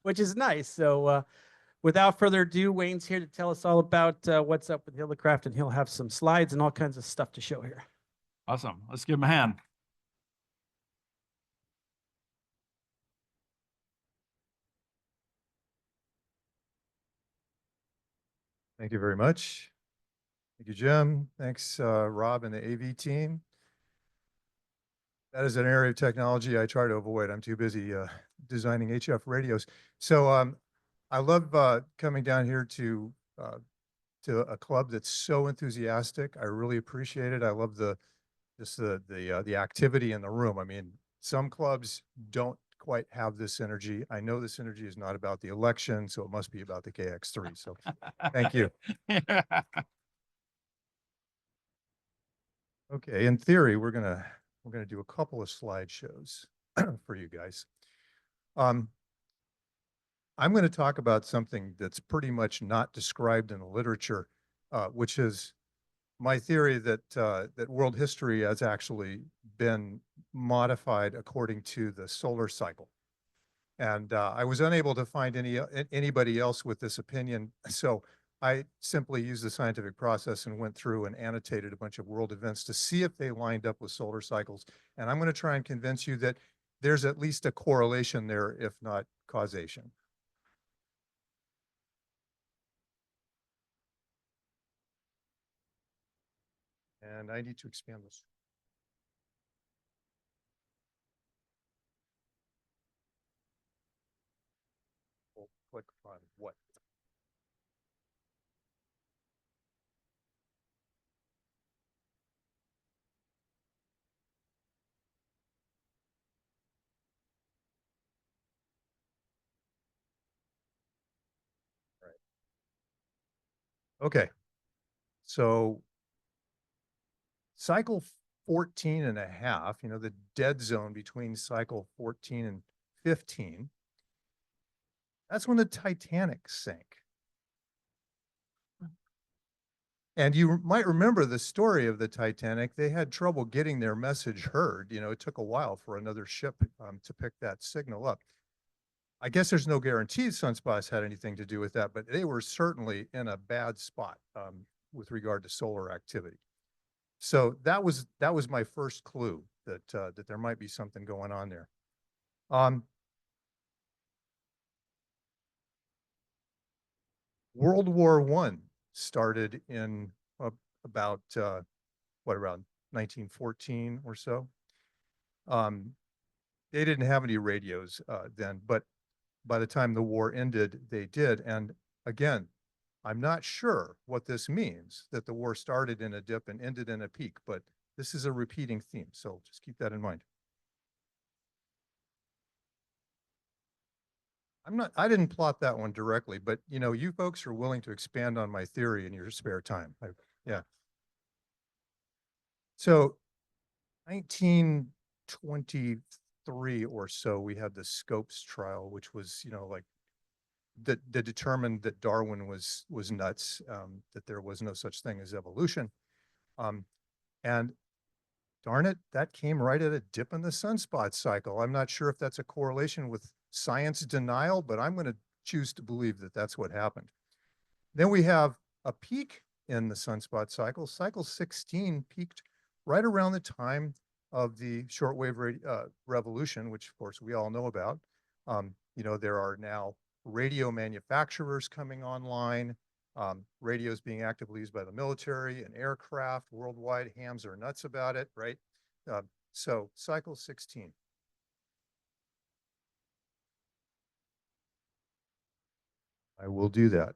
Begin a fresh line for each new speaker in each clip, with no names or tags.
which is nice. So without further ado, Wayne's here to tell us all about what's up with Hillicraft, and he'll have some slides and all kinds of stuff to show here.
Awesome. Let's give him a hand.
Thank you very much. Thank you, Jim. Thanks, Rob and the AV team. That is an area of technology I try to avoid. I'm too busy designing HF radios. So I love coming down here to a club that's so enthusiastic. I really appreciate it. I love the activity in the room. I mean, some clubs don't quite have this energy. I know this energy is not about the election, so it must be about the KX3. So thank you. Okay, in theory, we're gonna do a couple of slideshows for you guys. I'm going to talk about something that's pretty much not described in the literature, which is my theory that that world history has actually been modified according to the solar cycle. And I was unable to find anybody else with this opinion, so I simply used the scientific process and went through and annotated a bunch of world events to see if they lined up with solar cycles. And I'm going to try and convince you that there's at least a correlation there, if not causation. And I need to expand this. We'll click on what? Okay, so cycle 14 and a half, you know, the dead zone between cycle 14 and 15, that's when the Titanic sank. And you might remember the story of the Titanic. They had trouble getting their message heard. You know, it took a while for another ship to pick that signal up. I guess there's no guarantee sunspots had anything to do with that, but they were certainly in a bad spot with regard to solar activity. So that was my first clue that that there might be something going on there. World War I started in about around 1914 or so. They didn't have any radios then, but by the time the war ended, they did. And again, I'm not sure what this means, that the war started in a dip and ended in a peak, but this is a repeating theme, so just keep that in mind. I didn't plot that one directly, but you know, you folks are willing to expand on my theory in your spare time. Yeah. So 1923 or so, we had the Scopes trial, which was, you know, like that determined that Darwin was nuts, that there was no such thing as evolution. And darn it, that came right at a dip in the sunspot cycle. I'm not sure if that's a correlation with science denial, but I'm going to choose to believe that that's what happened. Then we have a peak in the sunspot cycle. Cycle 16 peaked right around the time of the shortwave revolution, which of course we all know about. You know, there are now radio manufacturers coming online, radios being actively used by the military and aircraft worldwide. Hams are nuts about it, right? So cycle 16. I will do that.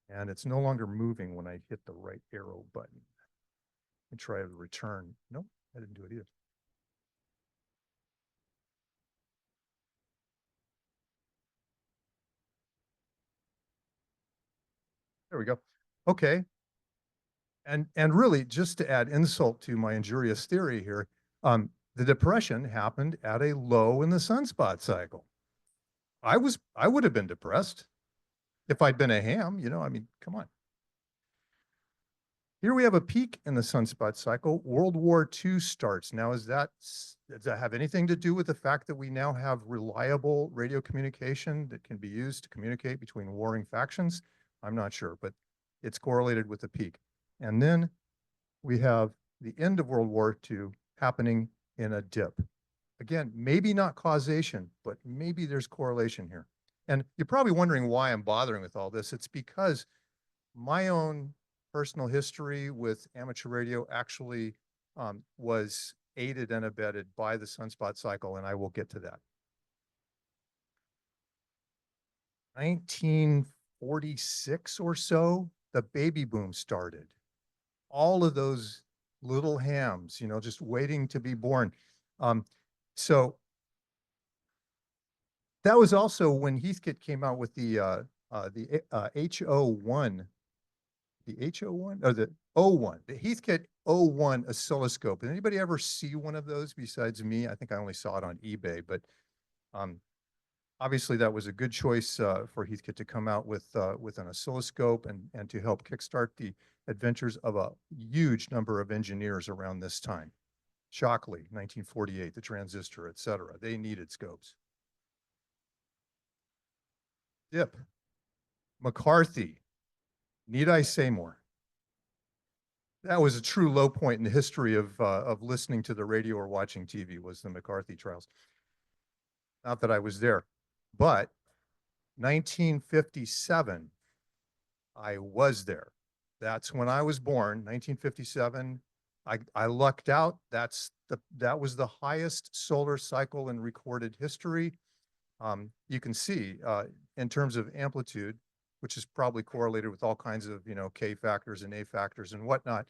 And it's no longer moving when I hit the right arrow button. And try to return. Nope, I didn't do it either. There we go. Okay. And really, just to add insult to my injurious theory here, the depression happened at a low in the sunspot cycle. I would have been depressed if I'd been a ham, you know, I mean, come on. Here we have a peak in the sunspot cycle. World War II starts. Now, does that have anything to do with the fact that we now have reliable radio communication that can be used to communicate between warring factions? I'm not sure, but it's correlated with the peak. And then we have the end of World War II happening in a dip. Again, maybe not causation, but maybe there's correlation here. And you're probably wondering why I'm bothering with all this. It's because my own personal history with amateur radio actually was aided and abetted by the sunspot cycle, and I will get to that. 1946 or so, the baby boom started. All of those little hams, just waiting to be born. So that was also when Heathkit came out with the HO1, the HO1 or the O1, the Heathkit O1 oscilloscope. Did anybody ever see one of those besides me? I think I only saw it on eBay, but obviously that was a good choice for Heathkit to come out with an oscilloscope and to help kickstart the adventures of a huge number of engineers around this time. Shockley, 1948, the transistor, et cetera. They needed scopes. Dip, McCarthy, need I say more? That was a true low point in the history of listening to the radio or watching TV, was the McCarthy trials. Not that I was there, but 1957, I was there. That's when I was born, 1957. I lucked out. That was the highest solar cycle in recorded history. You can see in terms of amplitude, which is probably correlated with all kinds of, K factors and A factors and whatnot.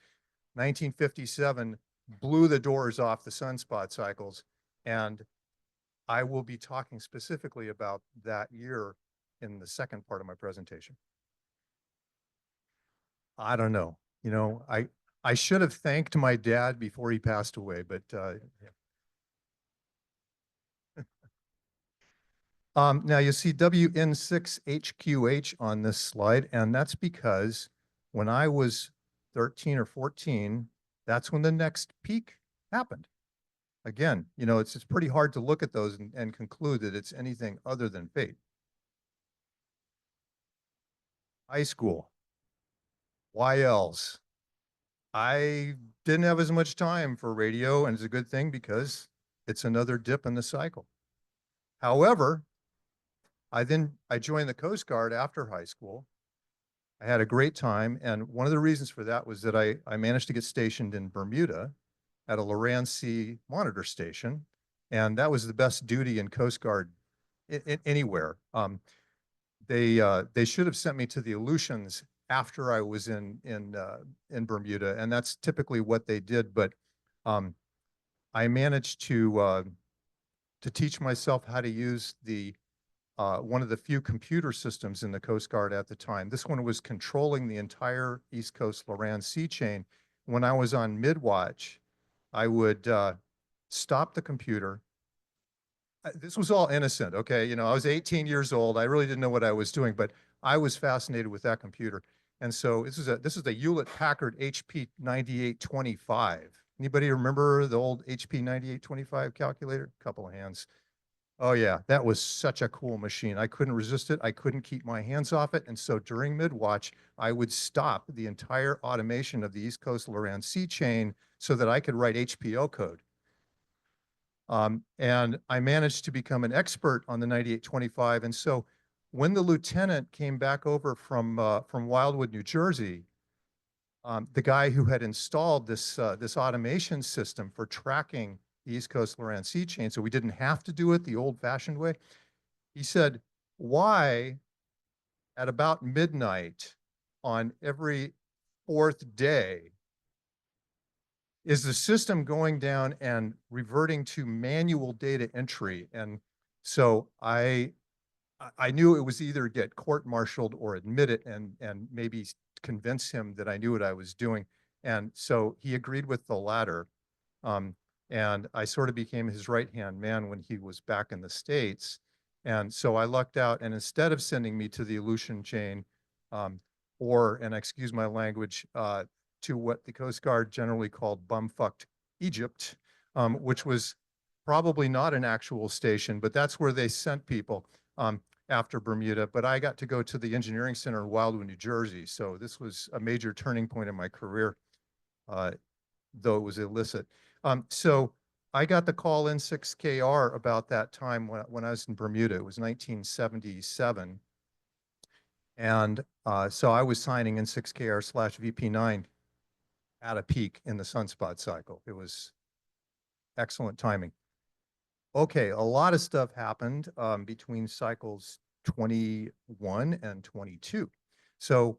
1957 blew the doors off the sunspot cycles. And I will be talking specifically about that year in the second part of my presentation. I don't know. I should have thanked my dad before he passed away, but yeah. Now you see WN6HQH on this slide, and that's because when I was 13 or 14, that's when the next peak happened. Again, it's pretty hard to look at those and conclude that it's anything other than fate. High school. YLs. I didn't have as much time for radio, and it's a good thing because it's another dip in the cycle. However, I joined the Coast Guard after high school. I had a great time, and one of the reasons for that was that I managed to get stationed in Bermuda at a Loran C monitor station, and that was the best duty in Coast Guard anywhere. They should have sent me to the Aleutians after I was in Bermuda, and that's typically what they did. But I managed to teach myself how to use one of the few computer systems in the Coast Guard at the time. This one was controlling the entire East Coast Loran Sea chain. When I was on mid-watch, I would stop the computer. This was all innocent, okay? I was 18 years old. I really didn't know what I was doing, but I was fascinated with that computer. And so this is a Hewlett-Packard HP 9825. Anybody remember the old HP 9825 calculator? A couple of hands. Oh yeah, that was such a cool machine. I couldn't resist it. I couldn't keep my hands off it. And so during mid-watch, I would stop the entire automation of the East Coast Loran Sea chain so that I could write HPO code. And I managed to become an expert on the 9825. And so when the lieutenant came back over from Wildwood, New Jersey, the guy who had installed this automation system for tracking the East Coast Loran Sea chain, so we didn't have to do it the old-fashioned way, he said, why at about midnight on every fourth day is the system going down and reverting to manual data entry? And so I knew it was either get court-martialed or admit it and maybe convince him that I knew what I was doing. And so he agreed with the latter. And I sort of became his right-hand man when he was back in the States. And so I lucked out, and instead of sending me to the Aleutian chain, and excuse my language, to what the Coast Guard generally called bumfucked Egypt, which was probably not an actual station, but that's where they sent people after Bermuda. But I got to go to the Engineering Center in Wildwood, New Jersey. So this was a major turning point in my career, though it was illicit. So I got the call in 6KR about that time when I was in Bermuda. It was 1977. And so I was signing in 6KR/VP9 at a peak in the sunspot cycle. It was excellent timing. Okay, a lot of stuff happened between cycles 21 and 22. So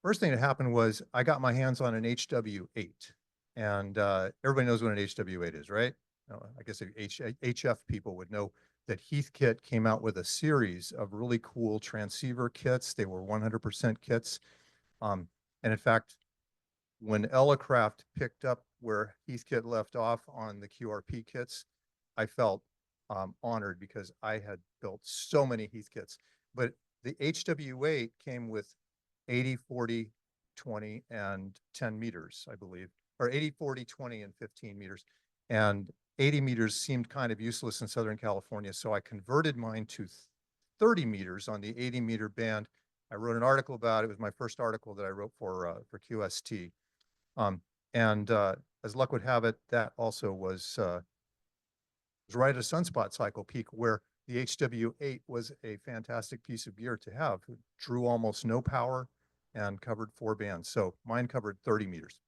first thing that happened was I got my hands on an HW8. And everybody knows what an HW8 is, right? I guess HF people would know that Heathkit came out with a series of really cool transceiver kits. They were 100% kits. And in fact, when Elecraft picked up where Heathkit left off on the QRP kits, I felt honored because I had built so many Heathkits. But the HW8 came with 80, 40, 20, and 10 meters, I believe, or 80, 40, 20, and 15 meters. And 80 meters seemed kind of useless in Southern California, so I converted mine to 30 meters on the 80-meter band. I wrote an article about it. It was my first article that I wrote for QST. As luck would have it, that also was right at a sunspot cycle peak where the HW8 was a fantastic piece of gear to have. It drew almost no power and covered 4 bands. So mine covered 30 meters.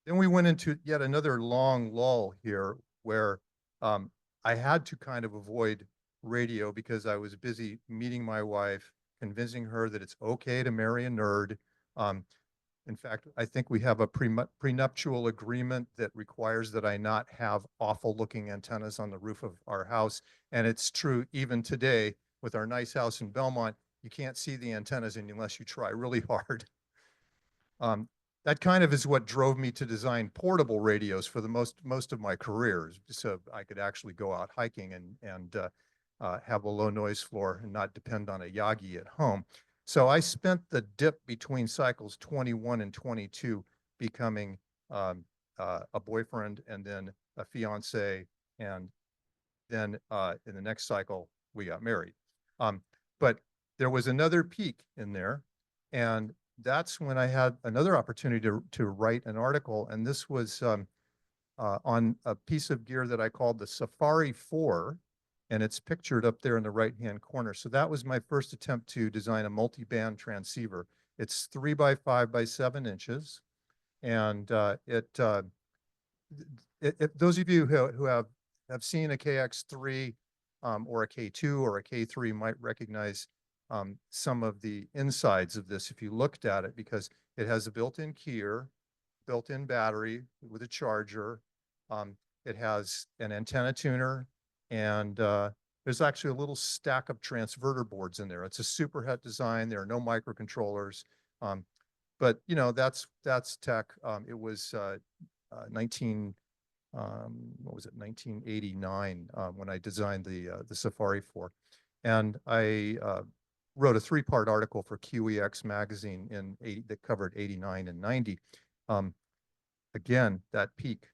Then we went into yet another long lull here where I had to kind of avoid radio because I was busy meeting my wife, convincing her that it's okay to marry a nerd. In fact, I think we have a prenuptial agreement that requires that I not have awful looking antennas on the roof of our house. And it's true even today with our nice house in Belmont, you can't see the antennas unless you try really hard. That kind of is what drove me to design portable radios for the most of my career, so I could actually go out hiking and have a low noise floor and not depend on a Yagi at home. So I spent the dip between cycles 21 and 22 becoming a boyfriend and then a fiance, and then in the next cycle we got married. But there was another peak in there, and that's when I had another opportunity to write an article, and this was on a piece of gear that I called the Safari 4, and it's pictured up there in the right-hand corner. So that was my first attempt to design a multi-band transceiver. It's 3 by 5 by 7 inches, and those of you who have seen a KX3 or a K2 or a K3 might recognize some of the insides of this if you looked at it, because it has a built-in keyer, built-in battery with a charger. It has an antenna tuner, and there's actually a little stack of transverter boards in there. It's a superhet design. There are no microcontrollers, but you know that's tech. It was 1989 when I designed the Safari 4, and I wrote a 3-part article for QEX magazine that covered 89 and 90. Again, that peak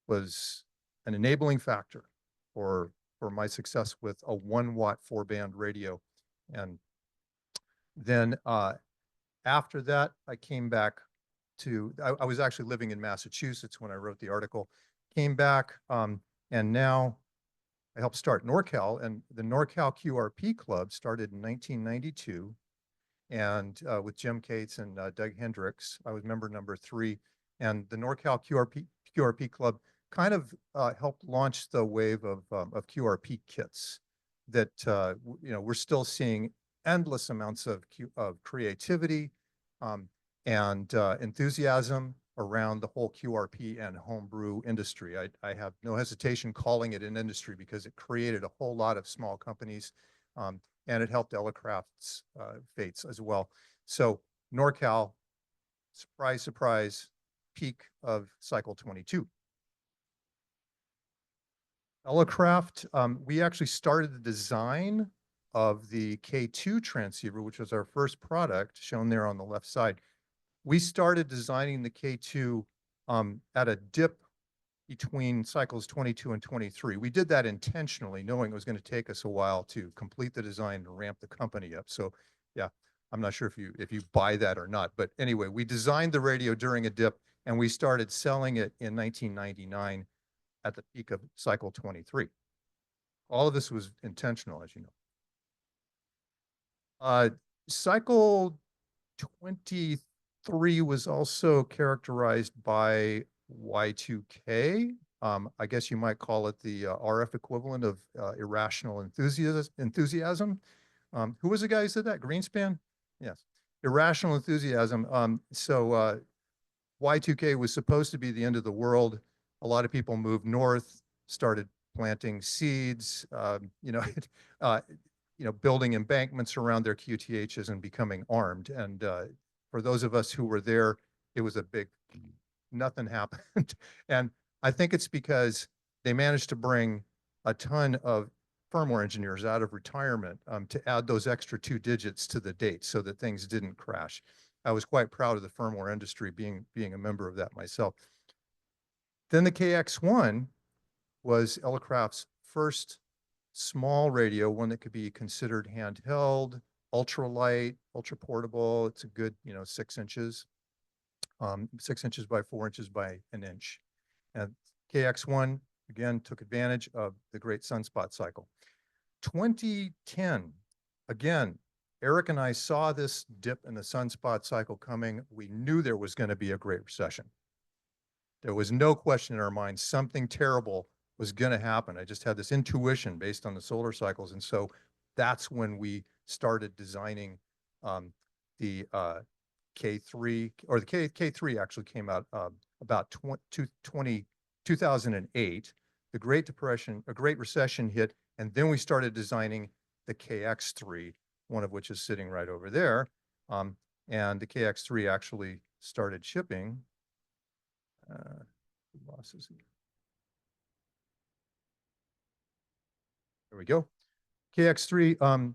was an enabling factor for my success with a 1-watt 4-band radio. And then after that, I came back to, I was actually living in Massachusetts when I wrote the article, came back, and now I helped start NorCal, and the NorCal QRP Club started in 1992, and with Jim Cates and Doug Hendricks. I was member number 3, and the NorCal QRP Club kind of helped launch the wave of QRP kits that you know, we're still seeing endless amounts of creativity and enthusiasm around the whole QRP and homebrew industry. I have no hesitation calling it an industry because it created a whole lot of small companies, and it helped Elecraft's fates as well. So NorCal, surprise, surprise, peak of cycle 22. Elecraft, we actually started the design of the K2 transceiver, which was our first product shown there on the left side, we started designing the K2 at a dip between cycles 22 and 23. We did that intentionally, knowing it was going to take us a while to complete the design and ramp the company up. So yeah, I'm not sure if you buy that or not, but anyway, we designed the radio during a dip and we started selling it in 1999 at the peak of cycle 23. All of this was intentional, as you know. Cycle 23 was also characterized by Y2K. I guess you might call it the RF equivalent of irrational enthusiasm. Who was the guy who said that? Greenspan? Yes. Irrational enthusiasm. Y2K was supposed to be the end of the world. A lot of people moved north, started planting seeds, building embankments around their QTHs and becoming armed. And for those of us who were there, it was a big, nothing happened. And I think it's because they managed to bring a ton of firmware engineers out of retirement to add those extra 2 digits to the date so that things didn't crash. I was quite proud of the firmware industry being a member of that myself. Then the KX1 was Elecraft's first small radio, one that could be considered handheld, ultralight, ultra portable. It's a good, 6 inches, 6 inches by 4 inches by an inch. And KX1, again, took advantage of the great sunspot cycle. 2010, again, Eric and I saw this dip in the sunspot cycle coming. We knew there was going to be a great recession. There was no question in our minds something terrible was going to happen. I just had this intuition based on the solar cycles. And so that's when we started designing the K3, or the K3 actually came out about 2008. The Great Depression, a Great Recession hit, and then we started designing the KX3, one of which is sitting right over there. And the KX3 actually started shipping. Losses. There we go. KX3,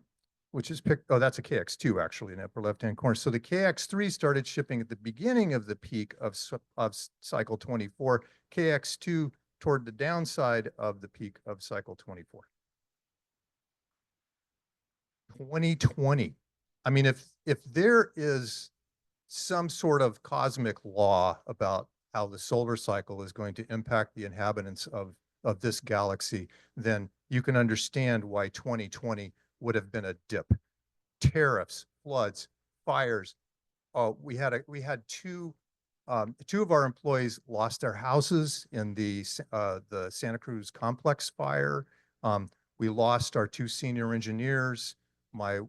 which is picked, oh, that's a KX2 actually in the upper left-hand corner. So the KX3 started shipping at the beginning of the peak of cycle 24, KX2 toward the downside of the peak of cycle 24. 2020. I mean, if there is some sort of cosmic law about how the solar cycle is going to impact the inhabitants of this galaxy, then you can understand why 2020 would have been a dip. Tariffs, floods, fires. We had two of our employees lost their houses in the Santa Cruz complex fire. We lost our 2 senior engineers. My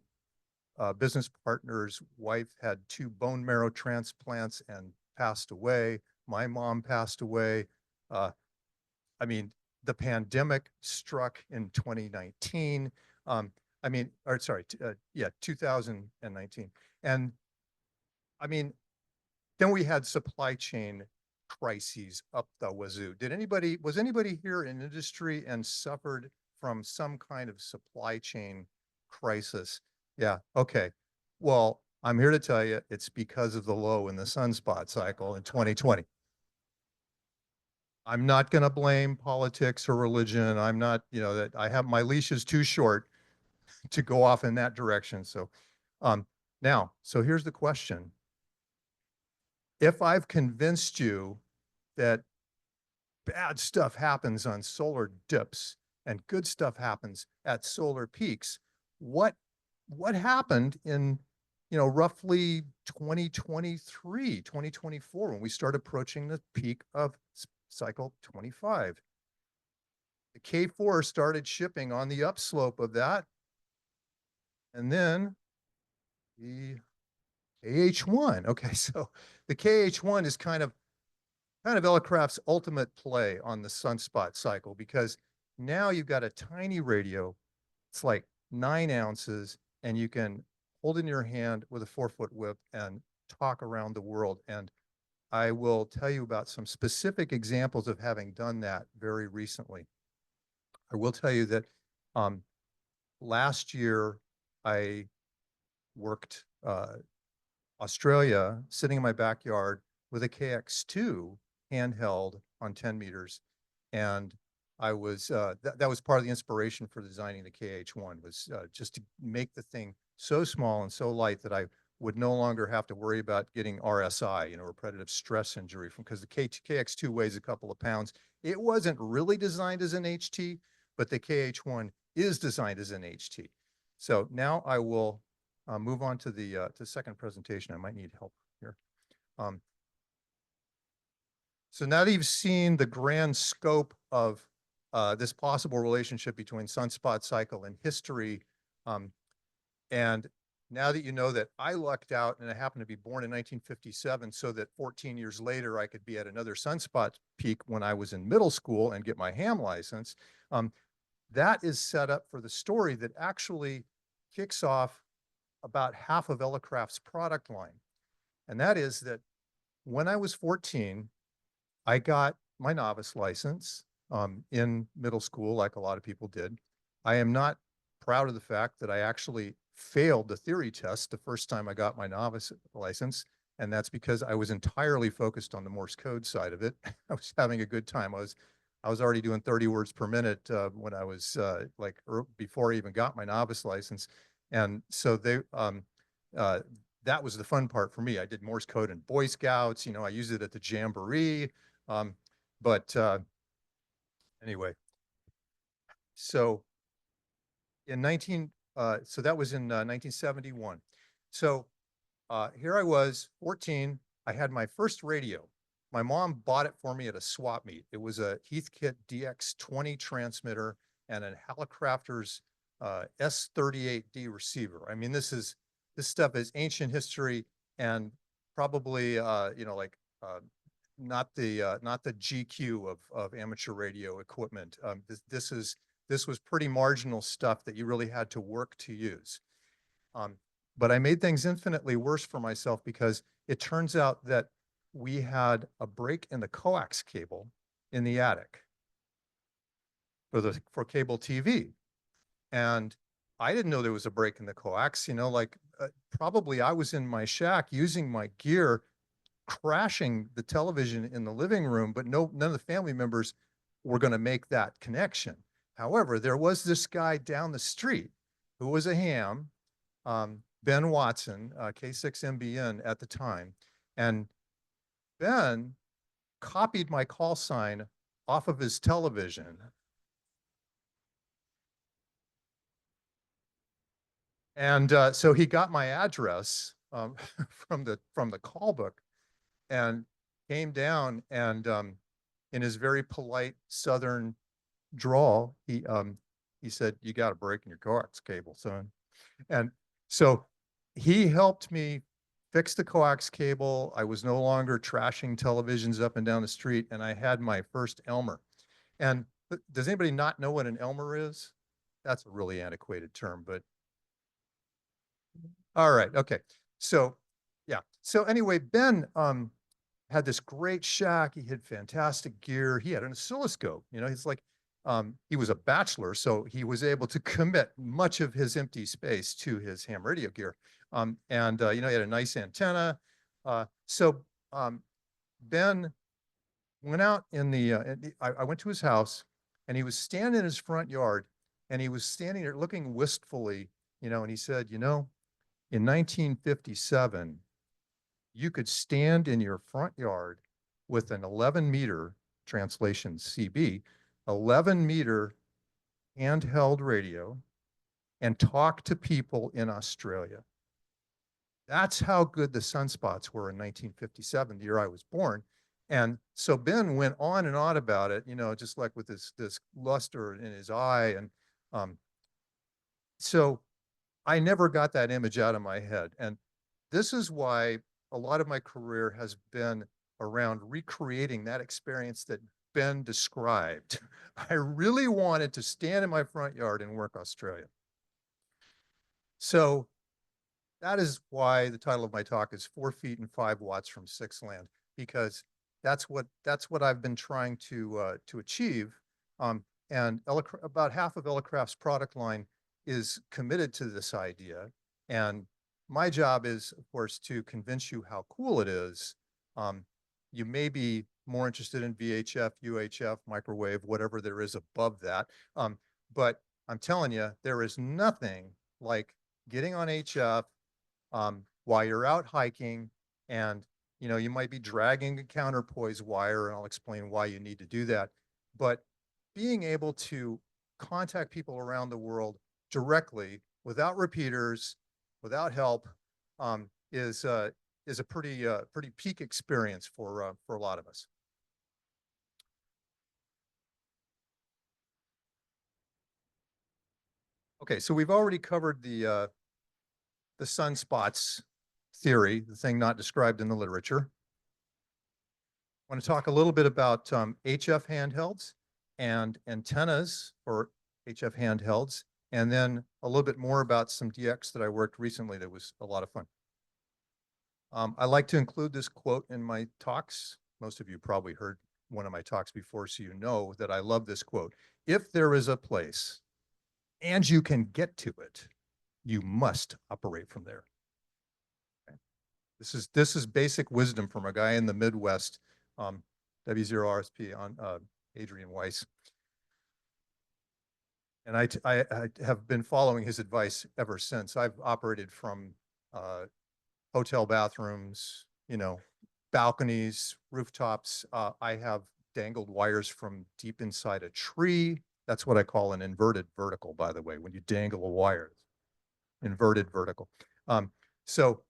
business partner's wife had 2 bone marrow transplants and passed away. My mom passed away. I mean, the pandemic struck in 2019. 2019. And I mean, then we had supply chain crises up the wazoo. Was anybody here in industry and suffered from some kind of supply chain crisis? Yeah, okay. Well, I'm here to tell you it's because of the low in the sunspot cycle in 2020. I'm not going to blame politics or religion. I'm not, that I have my leash is too short to go off in that direction. So so here's the question. If I've convinced you that bad stuff happens on solar dips and good stuff happens at solar peaks, what happened in, roughly 2023, 2024, when we start approaching the peak of cycle 25? The K4 started shipping on the upslope of that. And then the KH1. Okay, so the KH1 is kind of Elecraft's ultimate play on the sunspot cycle, because now you've got a tiny radio. It's like 9 ounces, and you can hold it in your hand with a 4-foot whip and talk around the world. And I will tell you about some specific examples of having done that very recently. I will tell you that last year I worked Australia, sitting in my backyard with a KX2 handheld on 10 meters. And I was, that was part of the inspiration for designing the KH1 was just to make the thing so small and so light that I would no longer have to worry about getting RSI, repetitive stress injury because the KX2 weighs a couple of pounds. It wasn't really designed as an HT, but the KH1 is designed as an HT. So now I will move on to the second presentation. I might need help here. So now that you've seen the grand scope of this possible relationship between sunspot cycle and history, and now that you know that I lucked out and I happened to be born in 1957 so that 14 years later I could be at another sunspot peak when I was in middle school and get my ham license, that is set up for the story that actually kicks off about half of Elecraft's product line. And that is that when I was 14, I got my novice license in middle school, like a lot of people did. I am not proud of the fact that I actually failed the theory test the first time I got my novice license. And that's because I was entirely focused on the Morse code side of it. I was having a good time. I was already doing 30 words per minute when I was before I even got my novice license. And so that was the fun part for me. I did Morse code in Boy Scouts, I used it at the Jamboree. Anyway, so so that was in 1971. So here I was, 14. I had my first radio. My mom bought it for me at a swap meet. It was a Heathkit DX20 transmitter and a Hallicrafters S38D receiver. I mean, this stuff is ancient history and probably not the GQ of amateur radio equipment. This was pretty marginal stuff that you really had to work to use. But I made things infinitely worse for myself because it turns out that we had a break in the coax cable in the attic for cable TV. And I didn't know there was a break in the coax, probably I was in my shack using my gear, crashing the television in the living room, but none of the family members were going to make that connection. However, there was this guy down the street who was a ham, Ben Watson, K6MBN at the time. And Ben copied my call sign off of his television. And so he got my address from the call book and came down and in his very polite Southern drawl, he said, "You got a break in your coax cable, son." And so he helped me fix the coax cable. I was no longer trashing televisions up and down the street, and I had my first Elmer. And does anybody not know what an Elmer is? That's a really antiquated term, but all right, okay. So yeah. So anyway, Ben had this great shack. He had fantastic gear. He had an oscilloscope. He's like, he was a bachelor, so he was able to commit much of his empty space to his ham radio gear. He had a nice antenna. So Ben went out I went to his house, and he was standing in his front yard, and he was standing there looking wistfully, and he said, in 1957, you could stand in your front yard with an 11-meter translation CB, 11-meter handheld radio, and talk to people in Australia. That's how good the sunspots were in 1957, the year I was born. And so Ben went on and on about it, just like with this luster in his eye. And so I never got that image out of my head. And this is why a lot of my career has been around recreating that experience that Ben described. I really wanted to stand in my front yard and work Australia. So that is why the title of my talk is 4 feet and 5 watts from 6 land, because that's what I've been trying to achieve. And about half of Elecraft's product line is committed to this idea. And my job is, of course, to convince you how cool it is. You may be more interested in VHF, UHF, microwave, whatever there is above that. But I'm telling you, there is nothing like getting on HF while you're out hiking, and you might be dragging a counterpoise wire, and I'll explain why you need to do that. But being able to contact people around the world directly without repeaters, without help, is a pretty peak experience for a lot of us. Okay, so we've already covered the sunspots theory, the thing not described in the literature. I want to talk a little bit about HF handhelds and antennas for HF handhelds, and then a little bit more about some DX that I worked recently that was a lot of fun. I like to include this quote in my talks. Most of you probably heard one of my talks before, so you know that I love this quote. If there is a place and you can get to it, you must operate from there. Okay. This is basic wisdom from a guy in the Midwest, W0RSP on Adrian Weiss. And I have been following his advice ever since. I've operated from hotel bathrooms, balconies, rooftops. I have dangled wires from deep inside a tree. That's what I call an inverted vertical, by the way, when you dangle a wire, inverted vertical. So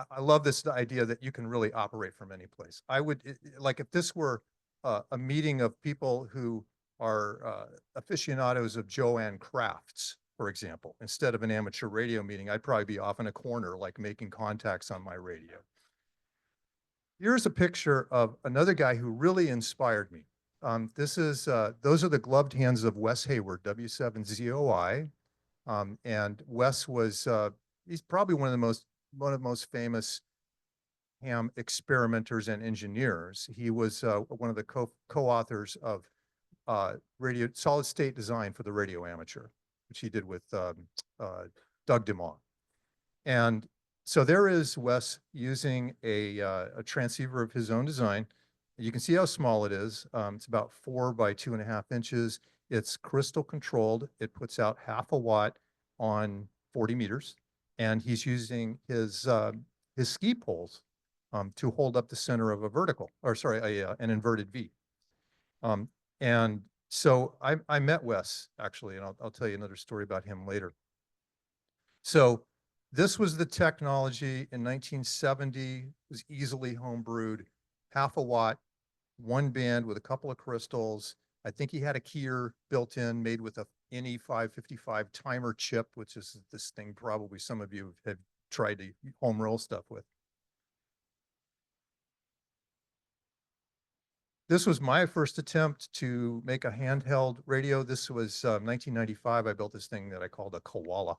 I love this idea that you can really operate from any place. I would, like if this were a meeting of people who are aficionados of Joanne Crafts, for example, instead of an amateur radio meeting, I'd probably be off in a corner, like making contacts on my radio. Here's a picture of another guy who really inspired me. Those are the gloved hands of Wes Hayward, W7ZOI. And Wes was, he's probably one of the most famous ham experimenters and engineers. He was one of the co-authors of radio solid state design for the radio amateur, which he did with Doug DeMont. And so there is Wes using a transceiver of his own design. You can see how small it is. It's about 4 by 2.5 inches. It's crystal controlled. It puts out 0.5 watt on 40 meters. And he's using his ski poles to hold up the center of a vertical, or sorry, an inverted V. And so I met Wes, actually, and I'll tell you another story about him later. So this was the technology in 1970. It was easily homebrewed, 0.5 watt, 1 band with a couple of crystals. I think he had a keyer built in, made with a NE555 timer chip, which is this thing probably some of you have tried to home roll stuff with. This was my first attempt to make a handheld radio. This was 1995. I built this thing that I called a koala.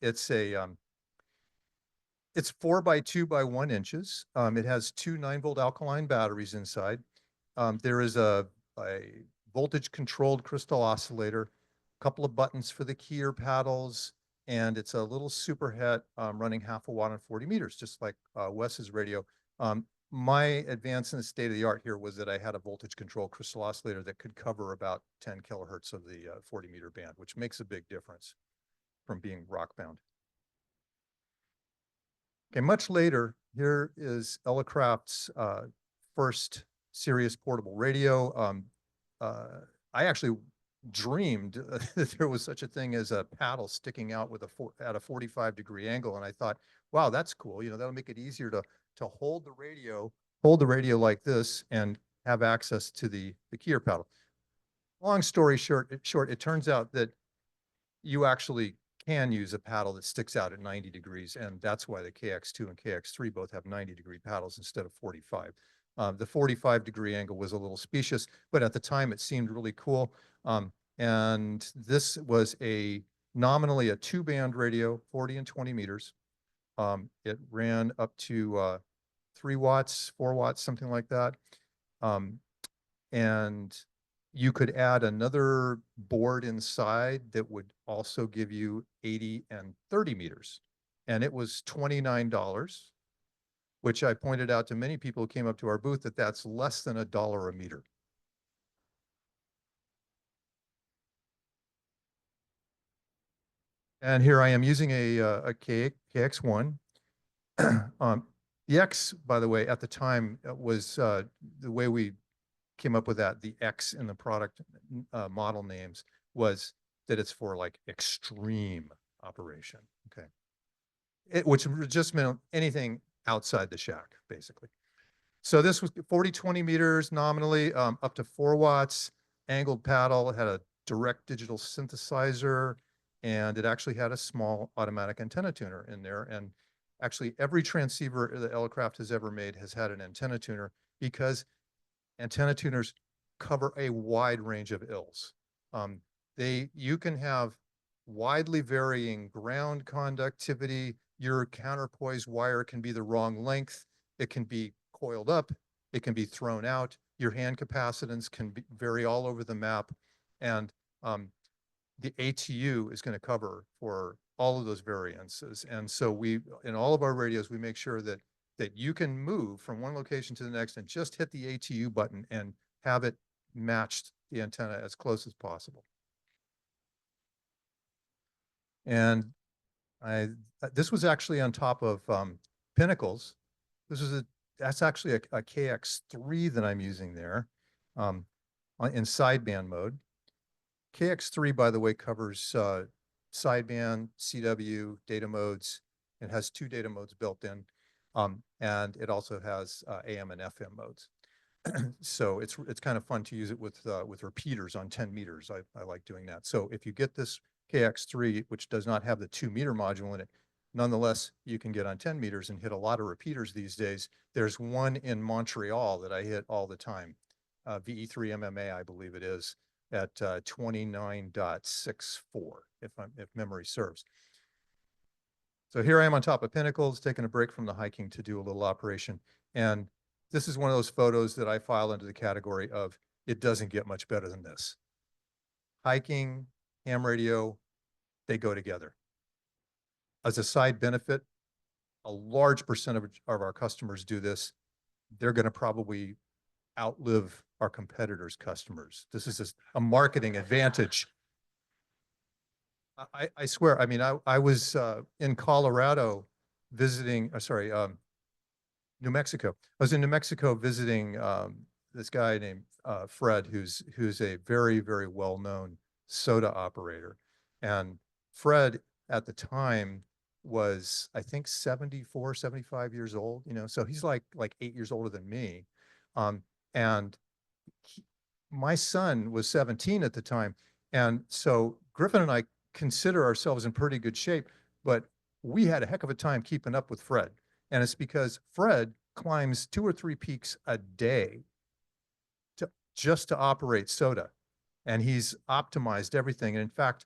It's 4 by 2 by 1 inches. It has 2 9-volt alkaline batteries inside. There is a voltage controlled crystal oscillator, a couple of buttons for the keyer paddles, and it's a little superhet running 0.5 watt on 40 meters, just like Wes's radio. My advance in the state of the art here was that I had a voltage controlled crystal oscillator that could cover about 10 kilohertz of the 40 meter band, which makes a big difference from being rock bound. Okay, much later, here is Ella Craft's first serious portable radio. I actually dreamed that there was such a thing as a paddle sticking out with at a 45-degree angle, and I thought, wow, that's cool. That'll make it easier to hold the radio like this and have access to the keyer paddle. Long story short, it turns out that you actually can use a paddle that sticks out at 90 degrees, and that's why the KX2 and KX3 both have 90-degree paddles instead of 45. The 45-degree angle was a little specious, but at the time it seemed really cool. And this was nominally a 2-band radio, 40 and 20 meters. It ran up to 3 watts, 4 watts, something like that. And you could add another board inside that would also give you 80 and 30 meters. and it was $29, which I pointed out to many people who came up to our booth that that's less than $1 a meter. And here I am using a KX1. The X, by the way, at the time was the way we came up with that. The X in the product model names was that it's for like extreme operation. Okay, which just meant anything outside the shack, basically. So this was 40-20 meters nominally, up to 4 watts, angled paddle. It had a direct digital synthesizer, and it actually had a small automatic antenna tuner in there. And actually, every transceiver that Elecraft has ever made has had an antenna tuner, because antenna tuners cover a wide range of ills. You can have widely varying ground conductivity. Your counterpoise wire can be the wrong length. It can be coiled up. It can be thrown out. Your hand capacitance can vary all over the map. And the ATU is going to cover for all of those variances. And so in all of our radios, we make sure that you can move from one location to the next and just hit the ATU button and have it matched the antenna as close as possible. And this was actually on top of Pinnacles. That's actually a KX3 that I'm using there in sideband mode. KX3, by the way, covers sideband, CW, data modes. It has 2 data modes built in, and it also has AM and FM modes. So it's kind of fun to use it with repeaters on 10 meters. I like doing that. So if you get this KX3, which does not have the 2-meter module in it, nonetheless, you can get on 10 meters and hit a lot of repeaters these days. There's one in Montreal that I hit all the time, VE3 MMA, I believe it is, at 29.64, if memory serves. So here I am on top of Pinnacles, taking a break from the hiking to do a little operation. And this is one of those photos that I file into the category of, it doesn't get much better than this. Hiking, ham radio, they go together. As a side benefit, a large percent of our customers do this. They're going to probably outlive our competitors' customers. This is a marketing advantage. I swear, I mean, I was in Colorado visiting, New Mexico. I was in New Mexico visiting this guy named Fred, who's a very, very well-known soda operator. And Fred at the time was, I think, 74, 75 years old, so he's like 8 years older than me. And my son was 17 at the time. And so Griffin and I consider ourselves in pretty good shape, but we had a heck of a time keeping up with Fred. And it's because Fred climbs 2 or 3 peaks a day just to operate soda. And he's optimized everything. And in fact,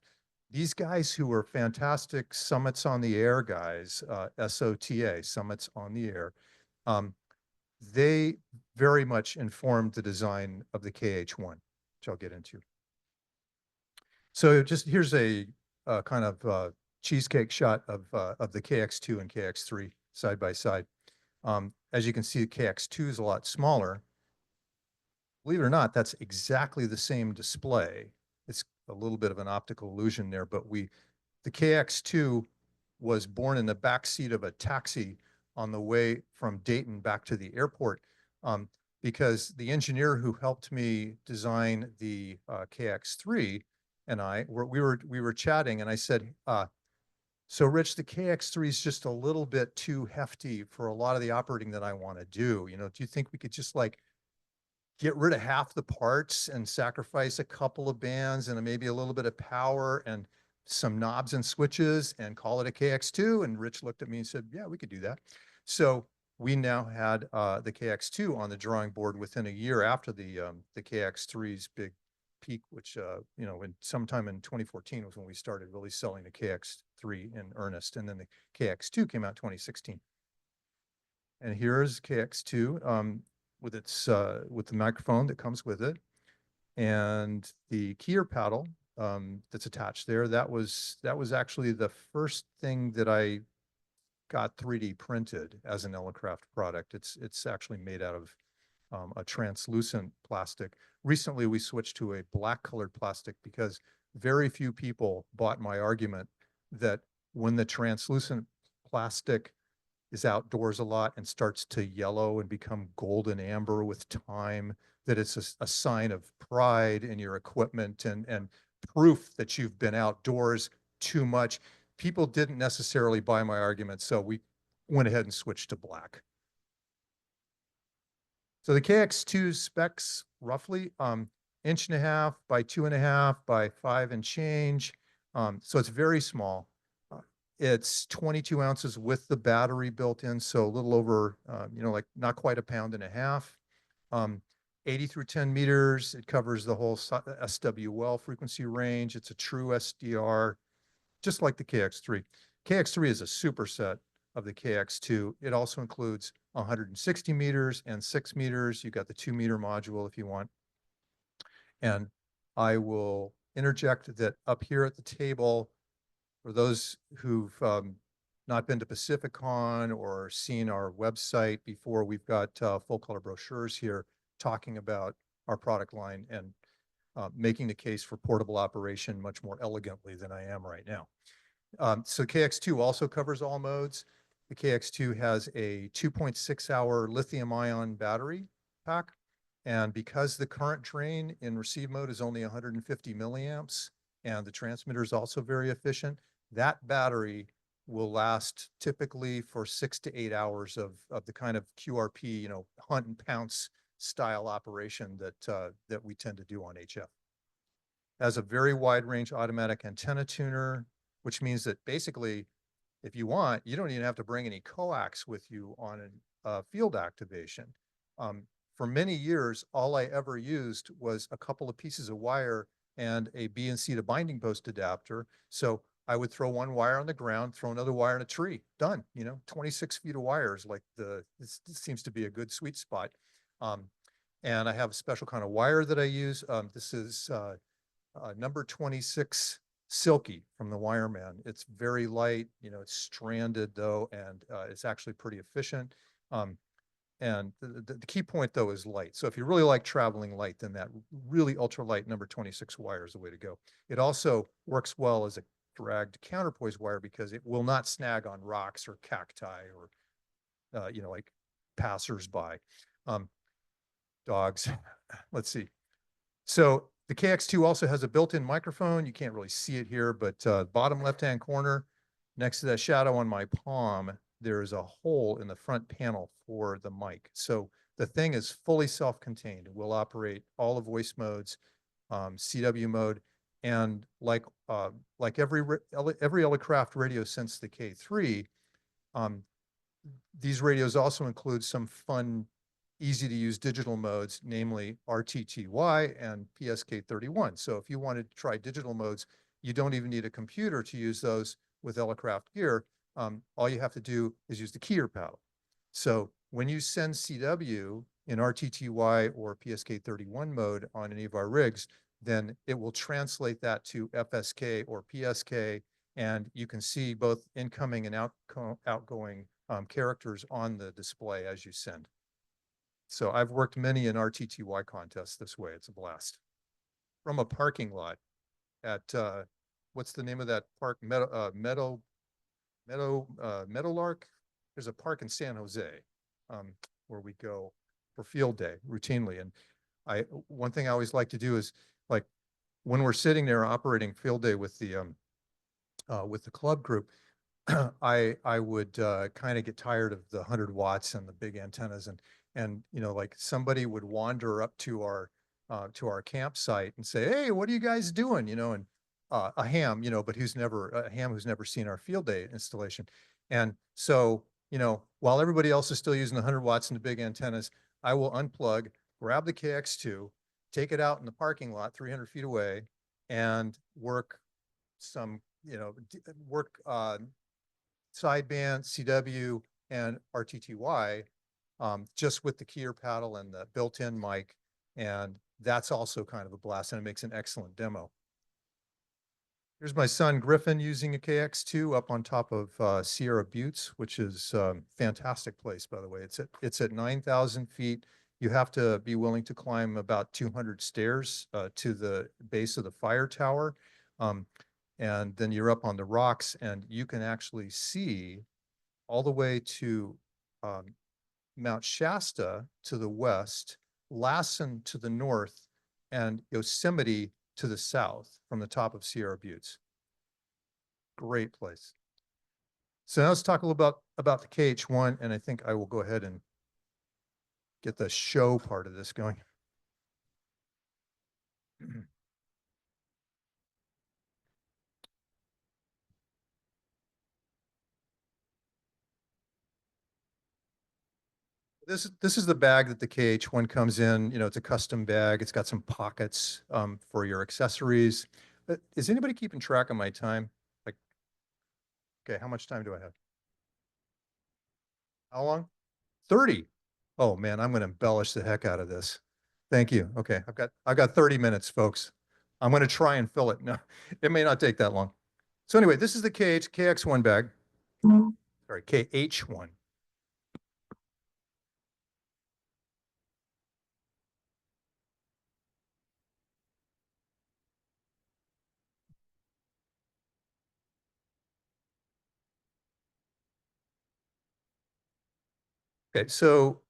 these guys who are fantastic Summits on the Air guys, SOTA, Summits on the Air, they very much informed the design of the KH1, which I'll get into. So just here's a kind of cheesecake shot of the KX2 and KX3 side by side. As you can see, the KX2 is a lot smaller. Believe it or not, that's exactly the same display. It's a little bit of an optical illusion there, but the KX2 was born in the back seat of a taxi on the way from Dayton back to the airport, because the engineer who helped me design the KX3 and we were chatting, and I said, so Rich, the KX3 is just a little bit too hefty for a lot of the operating that I want to do. Do you think we could just like get rid of half the parts and sacrifice a couple of bands and maybe a little bit of power and some knobs and switches and call it a KX2? And Rich looked at me and said, yeah, we could do that. So we now had the KX2 on the drawing board within a year after the KX3's big peak, which, sometime in 2014 was when we started really selling the KX3 in earnest. And then the KX2 came out 2016. And here's KX2 with the microphone that comes with it, and the keyer paddle that's attached there. That was actually the first thing that I got 3D printed as an Elecraft product. It's actually made out of a translucent plastic. Recently, we switched to a black colored plastic because very few people bought my argument that when the translucent plastic is outdoors a lot and starts to yellow and become golden amber with time, that it's a sign of pride in your equipment and proof that you've been outdoors too much. People didn't necessarily buy my argument, so we went ahead and switched to black. So the KX2 specs roughly 1.5 by 2.5 by 5 and change. So it's very small. It's 22 ounces with the battery built in, so a little over, like not quite 1.5 pounds. 80 through 10 meters. It covers the whole SWL frequency range. It's a true SDR, just like the KX3. KX3 is a superset of the KX2. It also includes 160 meters and 6 meters. You got the 2-meter module if you want. And I will interject that up here at the table, for those who've not been to PacificCon or seen our website before, we've got full color brochures here talking about our product line and making the case for portable operation much more elegantly than I am right now. So KX2 also covers all modes. The KX2 has a 2.6-hour lithium-ion battery pack. And because the current drain in receive mode is only 150 milliamps and the transmitter is also very efficient, that battery will last typically for 6 to 8 hours of the kind of QRP, hunt and pounce style operation that we tend to do on HF. It has a very wide range automatic antenna tuner, which means that basically, if you want, you don't even have to bring any coax with you on a field activation. For many years, all I ever used was a couple of pieces of wire and a BNC to binding post adapter. So I would throw one wire on the ground, throw another wire in a tree, done. 26 feet of wires, like this seems to be a good sweet spot. And I have a special kind of wire that I use. This is number 26 Silky from the Wireman. It's very light, it's stranded though, and it's actually pretty efficient. And the key point though is light. So if you really like traveling light, then that really ultralight number 26 wire is the way to go. It also works well as a dragged counterpoise wire because it will not snag on rocks or cacti or, like passersby. Dogs. Let's see. So the KX2 also has a built-in microphone. You can't really see it here, but bottom left-hand corner, next to that shadow on my palm, there is a hole in the front panel for the mic. So the thing is fully self-contained. It will operate all the voice modes, CW mode, and like every Elecraft radio since the K3, these radios also include some fun, easy to use digital modes, namely RTTY and PSK31. So if you wanted to try digital modes, you don't even need a computer to use those with Elecraft gear. All you have to do is use the keyer paddle. So when you send CW in RTTY or PSK31 mode on any of our rigs, then it will translate that to FSK or PSK, and you can see both incoming and outgoing characters on the display as you send. So I've worked many an RTTY contest this way. It's a blast. From a parking lot at, what's the name of that park? Meadowlark. There's a park in San Jose where we go for field day routinely. And one thing I always like to do is, like, when we're sitting there operating field day with the club group, I would kind of get tired of the 100 watts and the big antennas, and like somebody would wander up to our campsite and say, "Hey, what are you guys doing?" And a ham, but who's never seen our field day installation. And so, while everybody else is still using the 100 watts and the big antennas, I will unplug, grab the KX2, take it out in the parking lot 300 feet away, and work some, sideband, CW, and RTTY, just with the keyer paddle and the built-in mic. And that's also kind of a blast, and it makes an excellent demo. Here's my son Griffin using a KX2 up on top of Sierra Buttes, which is fantastic place, by the way. It's at 9,000 feet. You have to be willing to climb about 200 stairs to the base of the fire tower. And then you're up on the rocks and you can actually see all the way to Mount Shasta to the west, Lassen to the north, and Yosemite to the south from the top of Sierra Buttes. Great place. So now let's talk a little about the KH1, and I think I will go ahead and get the show part of this going. This is the bag that the KH1 comes in. You know, it's a custom bag. It's got some pockets for your accessories. Is anybody keeping track of my time? Like, okay, how much time do I have? How long? 30. Oh man, I'm going to embellish the heck out of this. Thank you. Okay, I've got 30 minutes, folks. I'm going to try and fill it. No, it may not take that long. So anyway, this is the KX1 bag. Sorry, KH1. Okay, so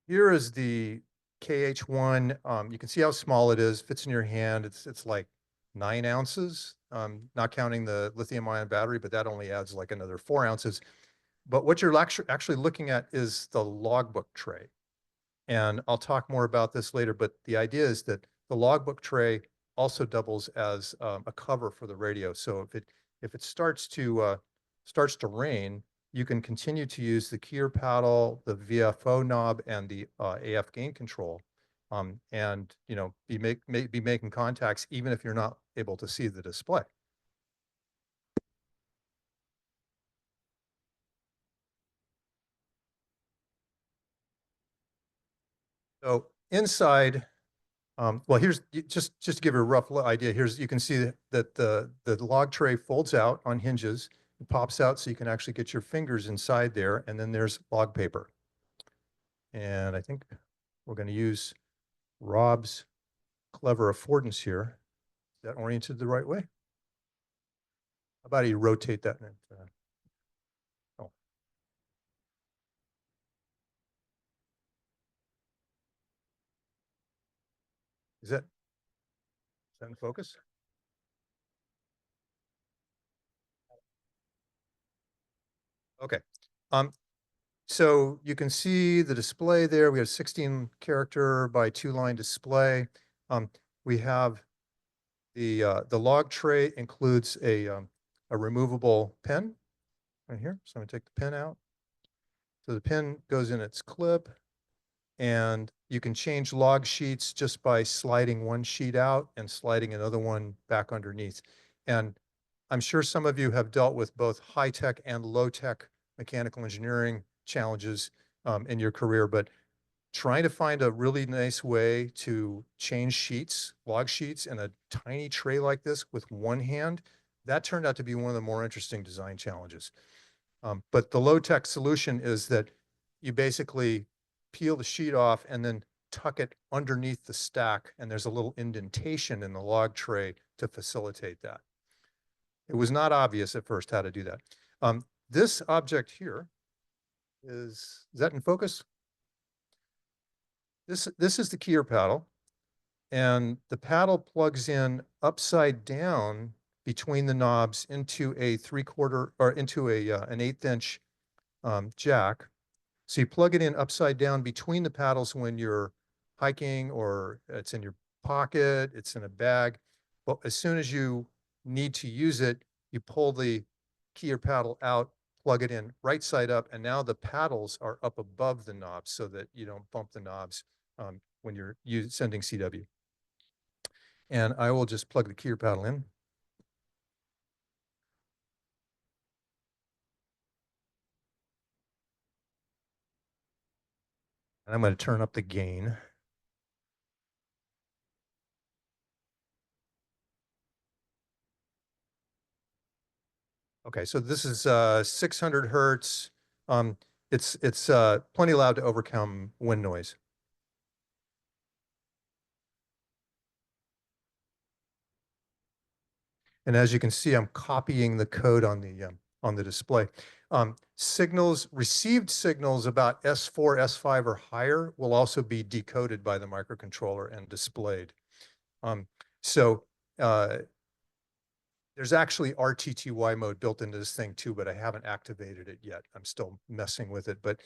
here is the KH1. You can see how small it is, fits in your hand. It's like 9 ounces, not counting the lithium ion battery, but that only adds like another 4 ounces. But what you're actually looking at is the logbook tray. And I'll talk more about this later, but the idea is that the logbook tray also doubles as a cover for the radio. So if it starts to rain, you can continue to use the keyer paddle, the VFO knob, and the AF gain control, and you know be making contacts even if you're not able to see the display. So inside, well, here's just to give you a rough idea. You can see that the log tray folds out on hinges. It pops out so you can actually get your fingers inside there, and then there's log paper. And I think we're going to use Rob's clever affordance here. Is that oriented the right way? How about you rotate that? Oh, is that in focus? Okay. So you can see the display there. We have 16 character by 2-line display. We have the log tray includes a removable pin right here. So I'm gonna take the pin out. So the pin goes in its clip, and you can change log sheets just by sliding one sheet out and sliding another one back underneath. And I'm sure some of you have dealt with both high-tech and low-tech mechanical engineering challenges in your career, but trying to find a really nice way to change sheets, log sheets, in a tiny tray like this with one hand, that turned out to be one of the more interesting design challenges. But the low-tech solution is that you basically peel the sheet off and then tuck it underneath the stack, and there's a little indentation in the log tray to facilitate that. It was not obvious at first how to do that. This object here is that in focus? This is the keyer paddle, and the paddle plugs in upside down between the knobs into a 3/4 or into an 1/8 inch jack. So you plug it in upside down between the paddles when you're hiking, or it's in your pocket, it's in a bag. But as soon as you need to use it, you pull the keyer paddle out, plug it in right side up, and now the paddles are up above the knobs so that you don't bump the knobs when you're sending CW. And I will just plug the keyer paddle in. And I'm going to turn up the gain. Okay, so this is 600 hertz. It's plenty loud to overcome wind noise. And as you can see, I'm copying the code on the display. Received signals about S4, S5 or higher will also be decoded by the microcontroller and displayed. So there's actually RTTY mode built into this thing too, but I haven't activated it yet. I'm still messing with it. But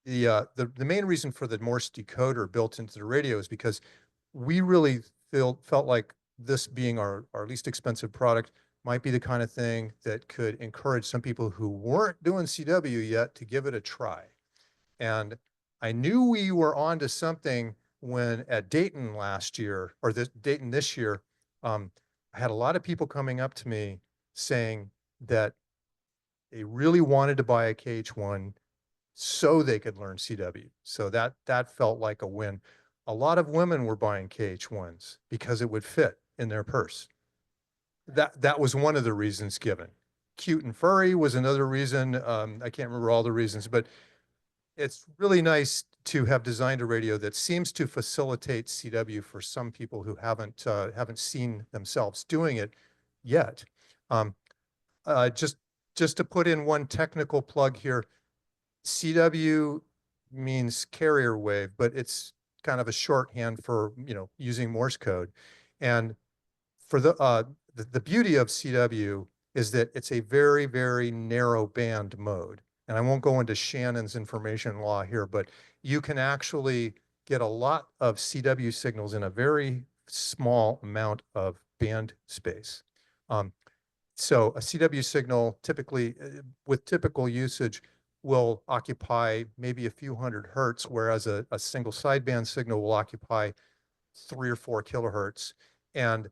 the main reason for the Morse decoder built into the radio is because we really felt like this being our least expensive product might be the kind of thing that could encourage some people who weren't doing CW yet to give it a try. And I knew we were on to something when at Dayton last year, or Dayton this year, I had a lot of people coming up to me saying that they really wanted to buy a KH1 so they could learn CW. So that felt like a win. A lot of women were buying KH1s because it would fit in their purse. That was one of the reasons given. Cute and furry was another reason. I can't remember all the reasons, but it's really nice to have designed a radio that seems to facilitate CW for some people who haven't seen themselves doing it yet. Just to put in one technical plug here, CW means carrier wave, but it's kind of a shorthand for, using Morse code. And for the beauty of CW is that it's a very, very narrow band mode. And I won't go into Shannon's information law here, but you can actually get a lot of CW signals in a very small amount of band space. So a CW signal typically, with typical usage, will occupy maybe a few hundred hertz, whereas a single sideband signal will occupy 3 or 4 kilohertz. And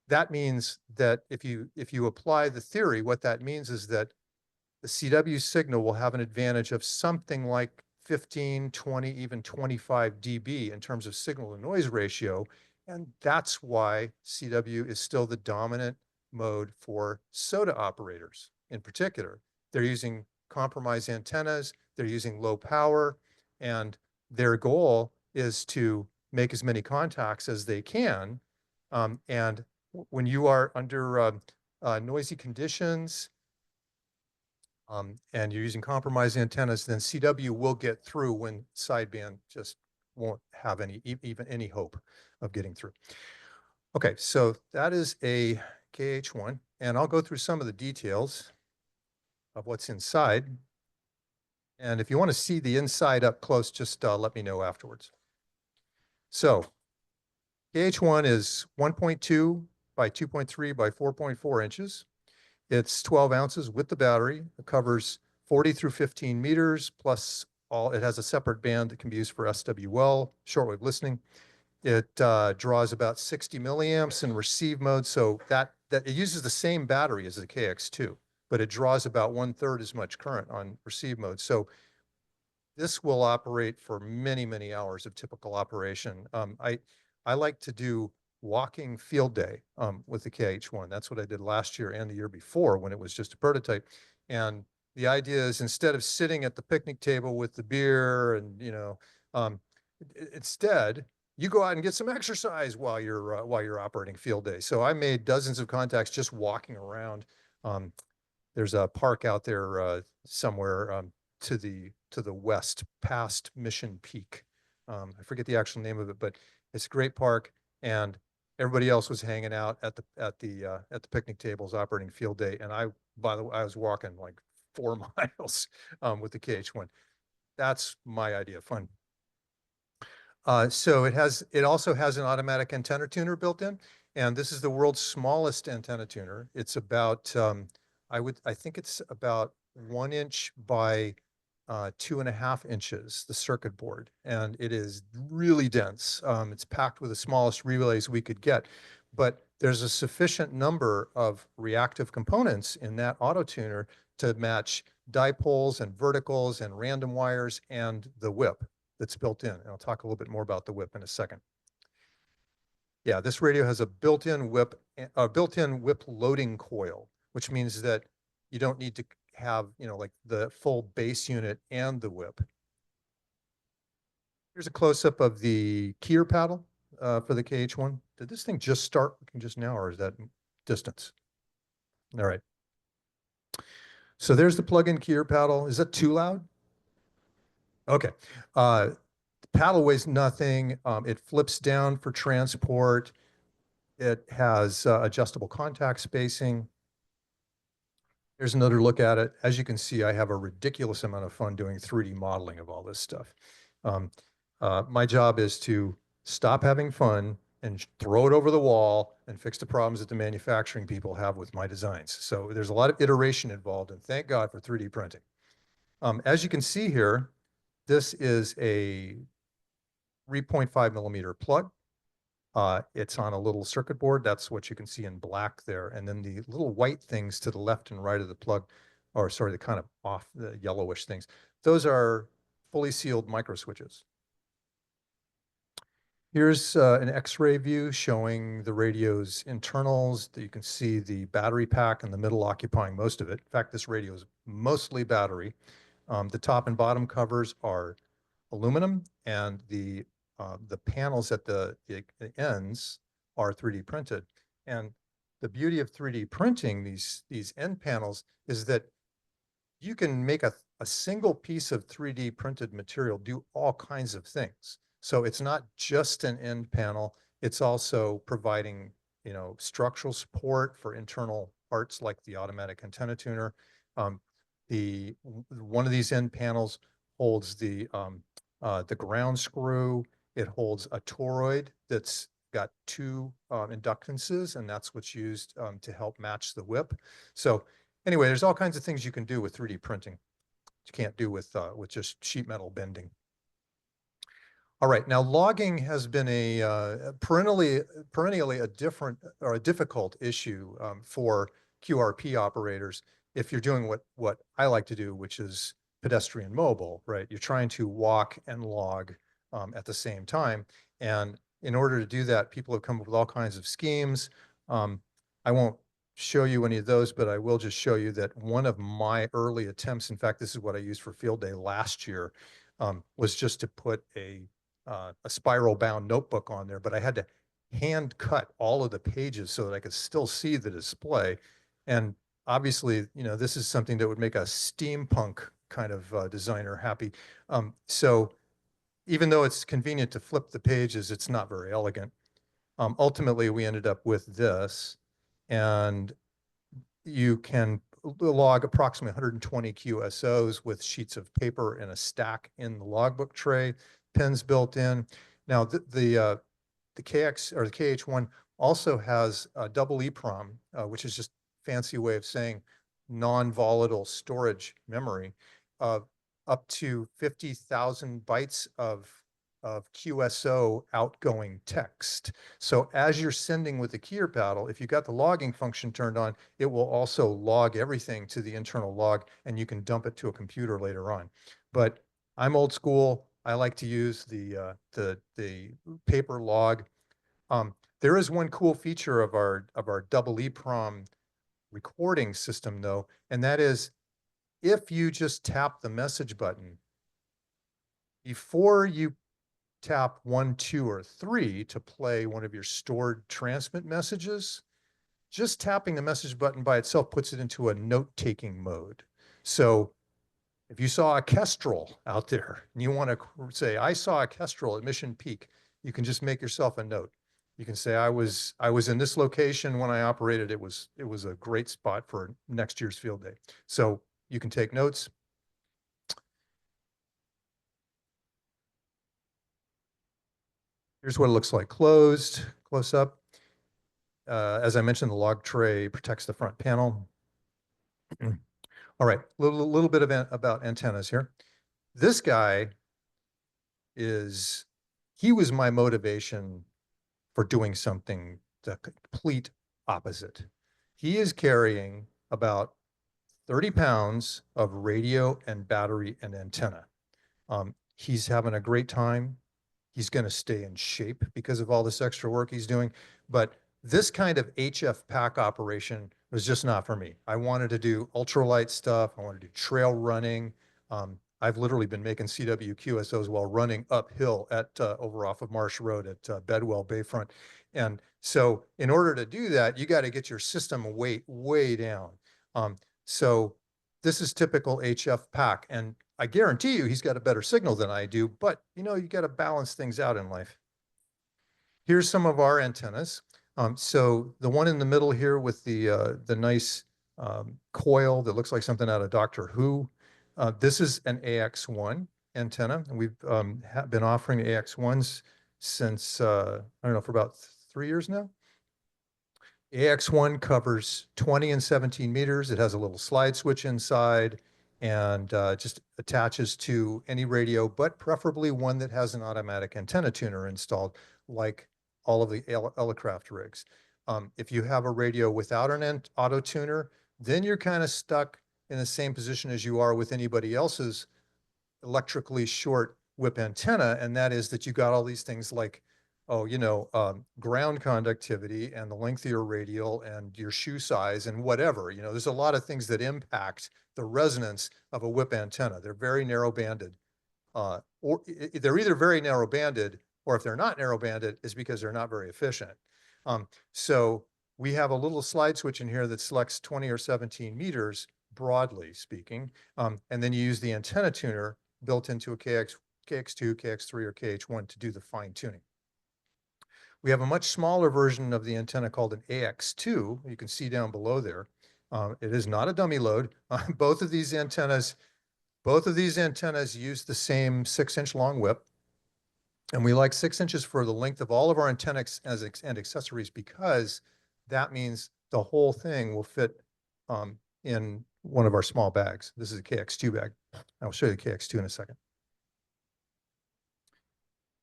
that means that if you apply the theory, what that means is that the CW signal will have an advantage of something like 15, 20, even 25 dB in terms of signal to noise ratio. And that's why CW is still the dominant mode for SOTA operators in particular. They're using compromised antennas, they're using low power, and their goal is to make as many contacts as they can. And when you are under noisy conditions, and you're using compromised antennas, then CW will get through when sideband just won't have even any hope of getting through. Okay, so that is a KH1, and I'll go through some of the details of what's inside. And if you want to see the inside up close, just let me know afterwards. So KH1 is 1.2 by 2.3 by 4.4 inches. It's 12 ounces with the battery. It covers 40 through 15 meters, plus it has a separate band that can be used for SWL, shortwave listening. It draws about 60 milliamps in receive mode, so that it uses the same battery as the KX2, but it draws about 1/3 as much current on receive mode. So this will operate for many, many hours of typical operation. I like to do walking field day with the KH1. That's what I did last year and the year before when it was just a prototype. And the idea is, instead of sitting at the picnic table with the beer and, instead you go out and get some exercise while you're operating field day. So I made dozens of contacts just walking around. There's a park out there somewhere to the west past Mission Peak. I forget the actual name of it, but it's a great park, and everybody else was hanging out at the picnic tables operating field day. And I was walking like 4 miles with the KH1. That's my idea of fun. So it also has an automatic antenna tuner built in, and this is the world's smallest antenna tuner. It's about I think it's about 1 inch by 2.5 inches, the circuit board, and it is really dense. It's packed with the smallest relays we could get, but there's a sufficient number of reactive components in that auto tuner to match dipoles and verticals and random wires and the whip that's built in. And I'll talk a little bit more about the whip in a second. Yeah, this radio has a built-in whip loading coil, which means that you don't need to have, like the full base unit and the whip. Here's a close-up of the keyer paddle for the KH1. Did this thing just start working just now, or is that distance? All right. So there's the plug-in keyer paddle. Is that too loud? Okay. The paddle weighs nothing. It flips down for transport. It has adjustable contact spacing. Here's another look at it. As you can see, I have a ridiculous amount of fun doing 3D modeling of all this stuff. My job is to stop having fun and throw it over the wall and fix the problems that the manufacturing people have with my designs. So there's a lot of iteration involved, and thank God for 3D printing. As you can see here, this is a 3.5 millimeter plug. It's on a little circuit board. That's what you can see in black there. And then the little white things to the left and right of the plug, or sorry, the kind of off the yellowish things, those are fully sealed micro switches. Here's an X-ray view showing the radio's internals. You can see the battery pack in the middle occupying most of it. In fact, this radio is mostly battery. The top and bottom covers are aluminum, and the panels at the ends are 3D printed. And the beauty of 3D printing these end panels is that you can make a single piece of 3D printed material do all kinds of things. So it's not just an end panel, it's also providing, structural support for internal parts like the automatic antenna tuner. One of these end panels holds the ground screw. It holds a toroid that's got two inductances, and that's what's used to help match the whip. So anyway, there's all kinds of things you can do with 3D printing you can't do with just sheet metal bending. All right, now logging has been a perennially a difficult issue for QRP operators if you're doing what I like to do, which is pedestrian mobile, right? You're trying to walk and log at the same time. And in order to do that, people have come up with all kinds of schemes. I won't show you any of those, but I will just show you that one of my early attempts, in fact, this is what I used for field day last year, was just to put a spiral bound notebook on there, but I had to hand cut all of the pages so that I could still see the display. And obviously, this is something that would make a steampunk kind of designer happy. So even though it's convenient to flip the pages, it's not very elegant. Ultimately, we ended up with this, and you can log approximately 120 QSOs with sheets of paper in a stack in the logbook tray, pins built in. Now, the KX or the KH1 also has a double EEPROM, which is just a fancy way of saying non-volatile storage memory, up to 50,000 bytes of QSO outgoing text. So as you're sending with the keyer paddle, if you've got the logging function turned on, it will also log everything to the internal log, and you can dump it to a computer later on. But I'm old school. I like to use the paper log. There is one cool feature of our double EEPROM recording system, though, and that is if you just tap the message button before you tap 1, 2, or 3 to play one of your stored transmit messages, just tapping the message button by itself puts it into a note-taking mode. So if you saw a Kestrel out there and you want to say, I saw a Kestrel at Mission Peak, you can just make yourself a note. You can say, I was in this location when I operated. It was a great spot for next year's field day. So you can take notes. Here's what it looks like close up. As I mentioned, the log tray protects the front panel. All right, little bit about antennas here. This guy he was my motivation for doing something the complete opposite. He is carrying about 30 pounds of radio and battery and antenna. He's having a great time. He's going to stay in shape because of all this extra work he's doing. But this kind of HF pack operation was just not for me. I wanted to do ultralight stuff. I wanted to do trail running. I've literally been making CW QSOs while running uphill at over off of Marsh Road at Bedwell Bayfront. And so in order to do that, you got to get your system weight way down. So this is typical HF pack. And I guarantee you he's got a better signal than I do, but you know, you got to balance things out in life. Here's some of our antennas. So the one in the middle here with the nice coil that looks like something out of Doctor Who, this is an AX1 antenna. And we've been offering AX1s since, I don't know, for about 3 years now. AX1 covers 20 and 17 meters. It has a little slide switch inside and just attaches to any radio, but preferably one that has an automatic antenna tuner installed, like all of the Elecraft rigs. If you have a radio without an auto tuner, then you're kind of stuck in the same position as you are with anybody else's electrically short whip antenna, and that is that you got all these things like, oh, you know, ground conductivity and the length of your radial and your shoe size and whatever. You know, there's a lot of things that impact the resonance of a whip antenna. They're very narrow banded, or they're either very narrow banded, or if they're not narrow banded, is because they're not very efficient. So we have a little slide switch in here that selects 20 or 17 meters, broadly speaking, and then you use the antenna tuner built into a KX2, KX3, or KH1 to do the fine tuning. We have a much smaller version of the antenna called an AX2. You can see down below there. It is not a dummy load. Both of these antennas use the same 6-inch long whip. And we like 6 inches for the length of all of our antennas and accessories, because that means the whole thing will fit in one of our small bags. This is a KX2 bag. I'll show you the KX2 in a second.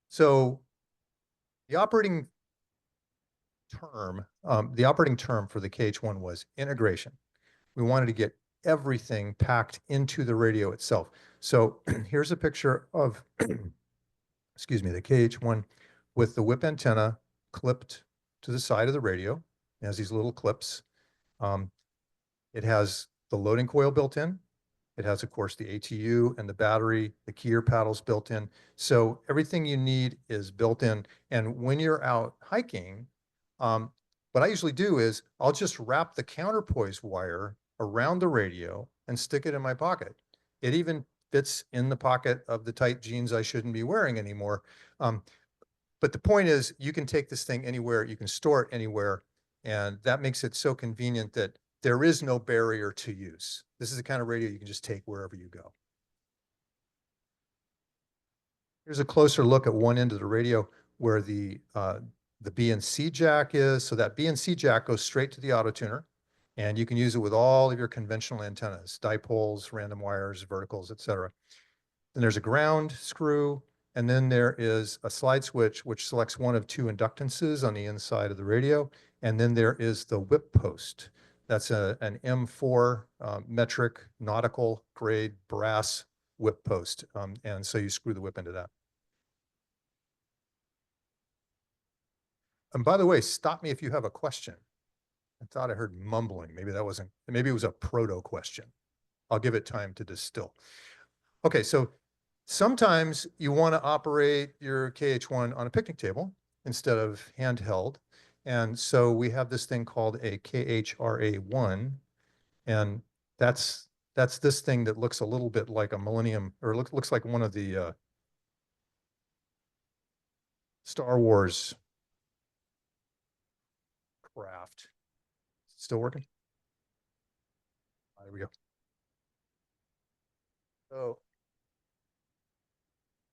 So the operating term for the KH1 was integration. We wanted to get everything packed into the radio itself. So here's a picture of, excuse me, the KH1 with the whip antenna clipped to the side of the radio. It has these little clips. It has the loading coil built in. It has, of course, the ATU and the battery, the keyer paddles built in. So everything you need is built in. And when you're out hiking, what I usually do is I'll just wrap the counterpoise wire around the radio and stick it in my pocket. It even fits in the pocket of the tight jeans I shouldn't be wearing anymore. But the point is, you can take this thing anywhere, you can store it anywhere, and that makes it so convenient that there is no barrier to use. This is the kind of radio you can just take wherever you go. Here's a closer look at one end of the radio where the B and C jack is. So that B and C jack goes straight to the auto tuner, and you can use it with all of your conventional antennas, dipoles, random wires, verticals, etc. Then there's a ground screw, and then there is a slide switch which selects one of 2 inductances on the inside of the radio, and then there is the whip post. That's an M4 metric nautical grade brass whip post, and so you screw the whip into that. And by the way, stop me if you have a question. I thought I heard mumbling. Maybe that wasn't, maybe it was a proto question. I'll give it time to distill. Okay, so sometimes you want to operate your KH1 on a picnic table instead of handheld. And so we have this thing called a KHRA1. And that's this thing that looks a little bit like a Millennium, or looks like one of the Star Wars craft. Still working? There we go.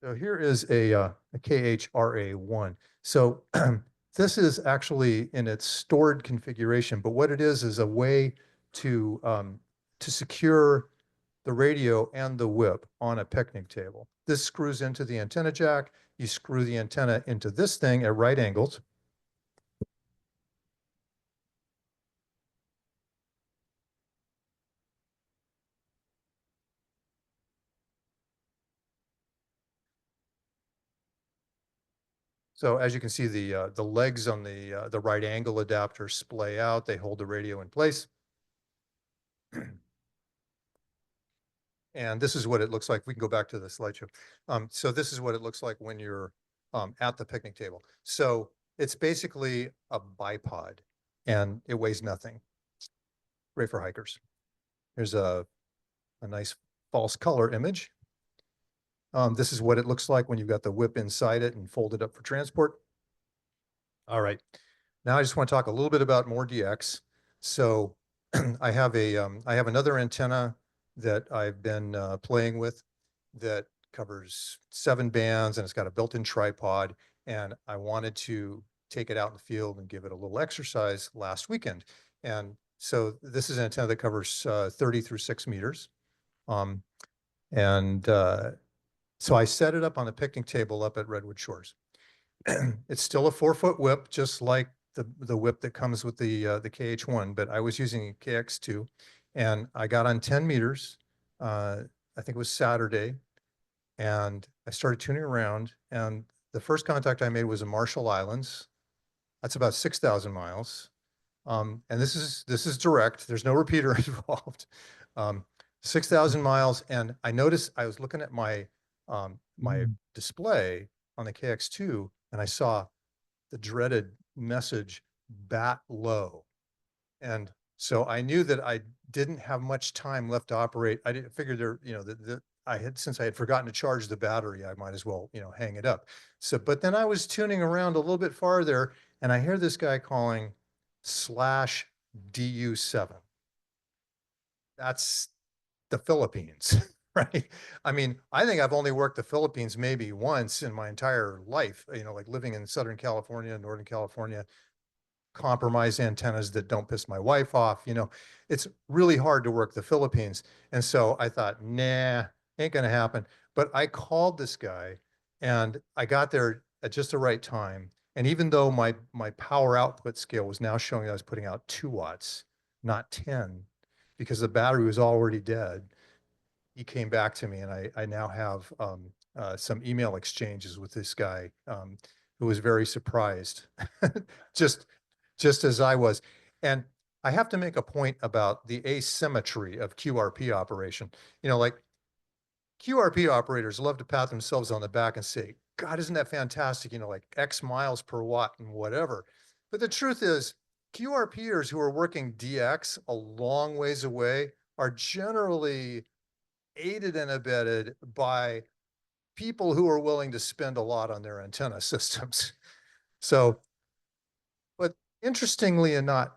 So here is a KHRA1. So this is actually in its stored configuration, but what it is a way to secure the radio and the whip on a picnic table. This screws into the antenna jack. You screw the antenna into this thing at right angles. So as you can see, the legs on the right angle adapter splay out. They hold the radio in place. And this is what it looks like. We can go back to the slideshow. So this is what it looks like when you're at the picnic table. So it's basically a bipod and it weighs nothing. Great for hikers. Here's a nice false color image. This is what it looks like when you've got the whip inside it and folded up for transport. All right. Now I just want to talk a little bit about more DX. So I have another antenna that I've been playing with that covers 7 bands and it's got a built-in tripod. And I wanted to take it out in the field and give it a little exercise last weekend. And so this is an antenna that covers 30 through 6 meters. So I set it up on the picnic table up at Redwood Shores. It's still a 4-foot whip, just like the whip that comes with the KH1, but I was using a KX2 and I got on 10 meters. I think it was Saturday, and I started tuning around, and the first contact I made was in Marshall Islands. That's about 6,000 miles. And this is direct. There's no repeater involved. 6,000 miles. And I noticed I was looking at my display on the KX2 and I saw the dreaded message bat low. And so I knew that I didn't have much time left to operate. I didn't figure there, since I had forgotten to charge the battery, I might as well, hang it up. So, but then I was tuning around a little bit farther and I hear this guy calling /DU7. That's the Philippines, right? I mean, I think I've only worked the Philippines maybe once in my entire life, like living in Southern California, Northern California, compromised antennas that don't piss my wife off. It's really hard to work the Philippines. And so I thought, nah, ain't gonna happen. But I called this guy and I got there at just the right time. And even though my power output scale was now showing I was putting out 2 watts, not 10, because the battery was already dead, he came back to me and I now have some email exchanges with this guy who was very surprised, just as I was. And I have to make a point about the asymmetry of QRP operation. Like QRP operators love to pat themselves on the back and say, God, isn't that fantastic? Like X miles per watt and whatever. But the truth is, QRPers who are working DX a long ways away are generally aided and abetted by people who are willing to spend a lot on their antenna systems. So, but interestingly enough,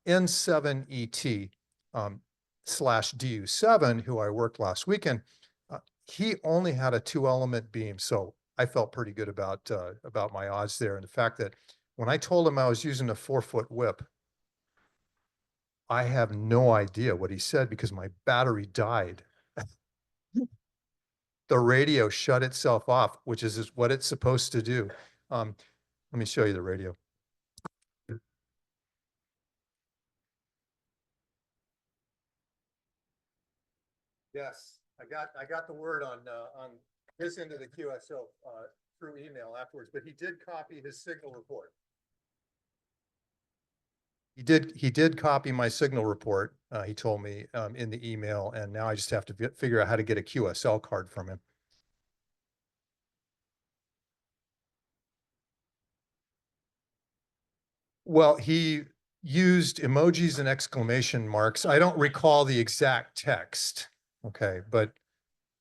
N7ET /DU7, who I worked last weekend, he only had a 2-element beam. So I felt pretty good about my odds there. And the fact that when I told him I was using a 4-foot whip, I have no idea what he said because my battery died. The radio shut itself off, which is what it's supposed to do. Let me show you the radio. Yes, I got the word on his end of the QSO through email afterwards, but he did copy his signal report. He did copy my signal report. He told me in the email, and now I just have to figure out how to get a QSL card from him. Well, he used emojis and exclamation marks. I don't recall the exact text. Okay, but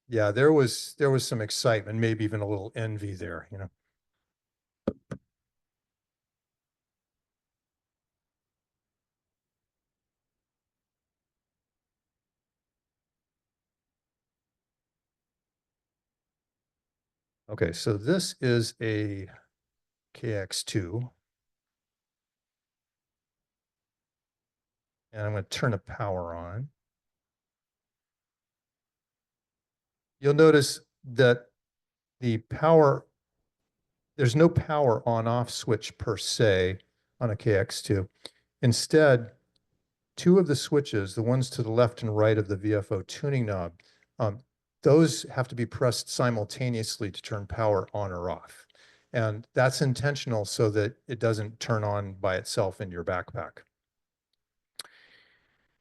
yeah, there was some excitement, maybe even a little envy there, Okay, so this is a KX2. And I'm going to turn the power on. You'll notice that there's no power on-off switch per se on a KX2. Instead, 2 of the switches, the ones to the left and right of the VFO tuning knob, those have to be pressed simultaneously to turn power on or off. And that's intentional so that it doesn't turn on by itself in your backpack.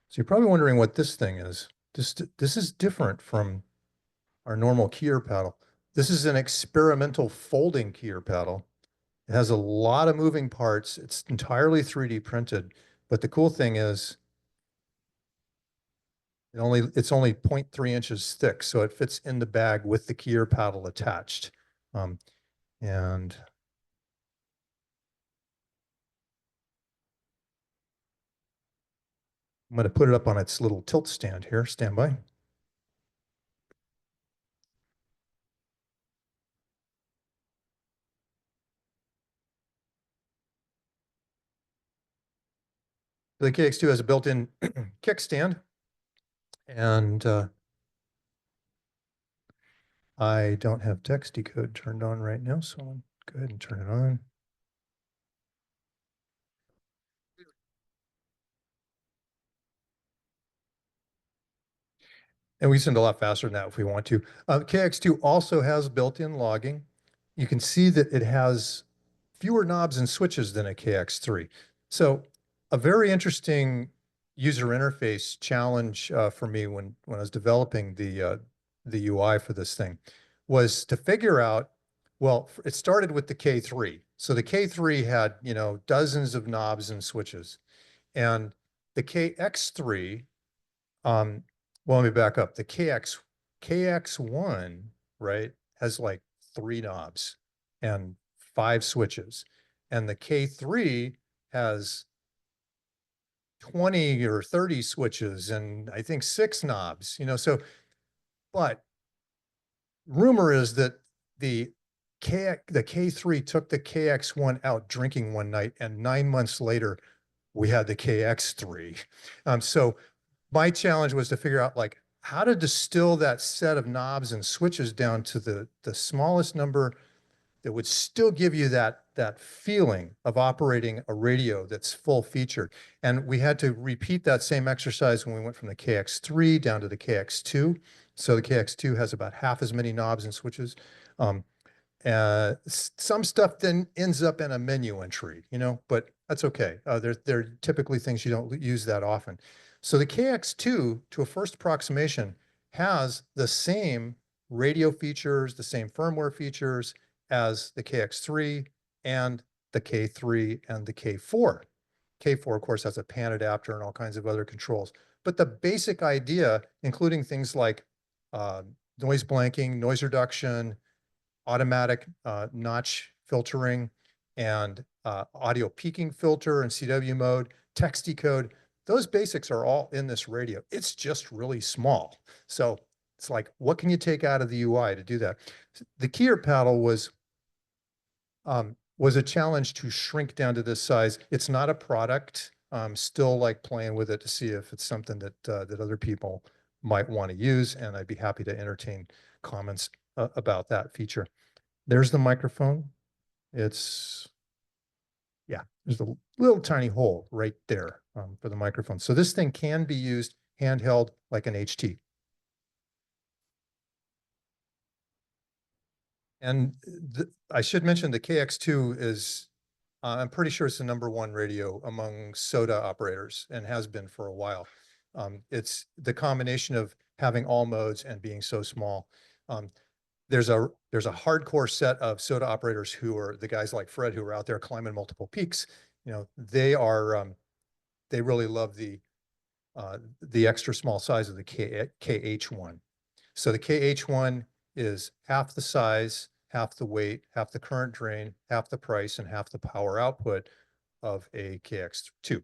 So you're probably wondering what this thing is. This is different from our normal keyer paddle. This is an experimental folding keyer paddle. It has a lot of moving parts. It's entirely 3D printed, but the cool thing is it's only 0.3 inches thick, so it fits in the bag with the keyer paddle attached. And I'm going to put it up on its little tilt stand here. Stand by. The KX2 has a built-in kickstand, and I don't have text decode turned on right now, so I'll go ahead and turn it on. And we send a lot faster than that if we want to. KX2 also has built-in logging. You can see that it has fewer knobs and switches than a KX3. So a very interesting user interface challenge for me when I was developing the UI for this thing was to figure out, well, it started with the K3. So the K3 had, dozens of knobs and switches. And the KX3, well, let me back up. The KX1, right, has like 3 knobs and 5 switches. And the K3 has 20 or 30 switches and I think 6 knobs, but rumor is that the K3 took the KX1 out drinking one night, and 9 months later, we had the KX3. So my challenge was to figure out like how to distill that set of knobs and switches down to the smallest number that would still give you that feeling of operating a radio that's full featured. And we had to repeat that same exercise when we went from the KX3 down to the KX2. So the KX2 has about half as many knobs and switches. Some stuff then ends up in a menu entry, but that's okay. They're typically things you don't use that often. So the KX2, to a first approximation, has the same radio features, the same firmware features as the KX3 and the K3 and the K4. K4, of course, has a PAN adapter and all kinds of other controls. But the basic idea, including things like noise blanking, noise reduction, automatic notch filtering, and audio peaking filter and CW mode, text decode, those basics are all in this radio. It's just really small. So it's like, what can you take out of the UI to do that? The keyer paddle was a challenge to shrink down to this size. It's not a product. I'm still like playing with it to see if it's something that other people might want to use, and I'd be happy to entertain comments about that feature. There's the microphone. There's a little tiny hole right there for the microphone. So this thing can be used handheld like an HT. And I should mention the KX2 is, I'm pretty sure it's the #1 radio among SOTA operators and has been for a while. It's the combination of having all modes and being so small. There's a hardcore set of SOTA operators who are the guys like Fred who are out there climbing multiple peaks. They really love the extra small size of the KH1. So the KH1 is half the size, half the weight, half the current drain, half the price, and half the power output of a KX2.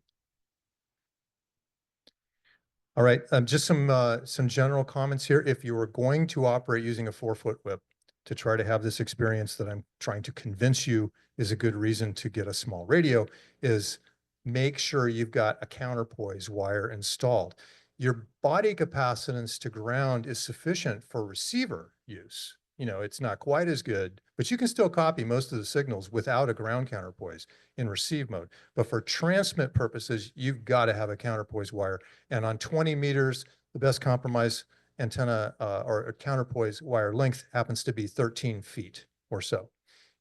All right, just some general comments here. If you are going to operate using a 4-foot whip to try to have this experience that I'm trying to convince you is a good reason to get a small radio, is make sure you've got a counterpoise wire installed. Your body capacitance to ground is sufficient for receiver use. It's not quite as good, but you can still copy most of the signals without a ground counterpoise in receive mode. But for transmit purposes, you've got to have a counterpoise wire. And on 20 meters, the best compromise antenna or a counterpoise wire length happens to be 13 feet or so.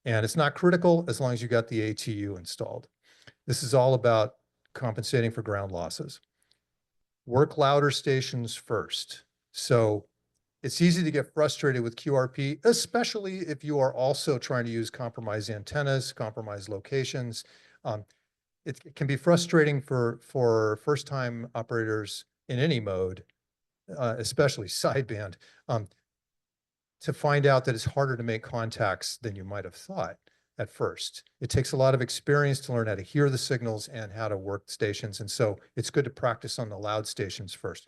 And it's not critical as long as you got the ATU installed. This is all about compensating for ground losses. Work louder stations first. So it's easy to get frustrated with QRP, especially if you are also trying to use compromised antennas, compromised locations. It can be frustrating for first-time operators in any mode, especially sideband, to find out that it's harder to make contacts than you might have thought at first. It takes a lot of experience to learn how to hear the signals and how to work stations. And so it's good to practice on the loud stations first.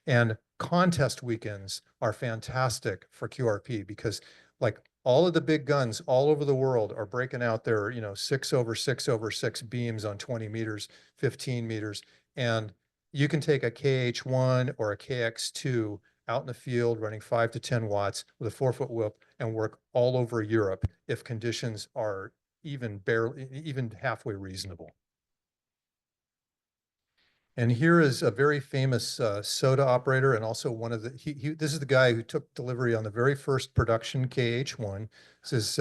And contest weekends are fantastic for QRP because like all of the big guns all over the world are breaking out their, 6/6/6 beams on 20 meters, 15 meters. And you can take a KH1 or a KX2 out in the field running 5 to 10 watts with a 4-foot whip and work all over Europe if conditions are even halfway reasonable. And here is a very famous soda operator and also one of the, this is the guy who took delivery on the very first production KH1. This is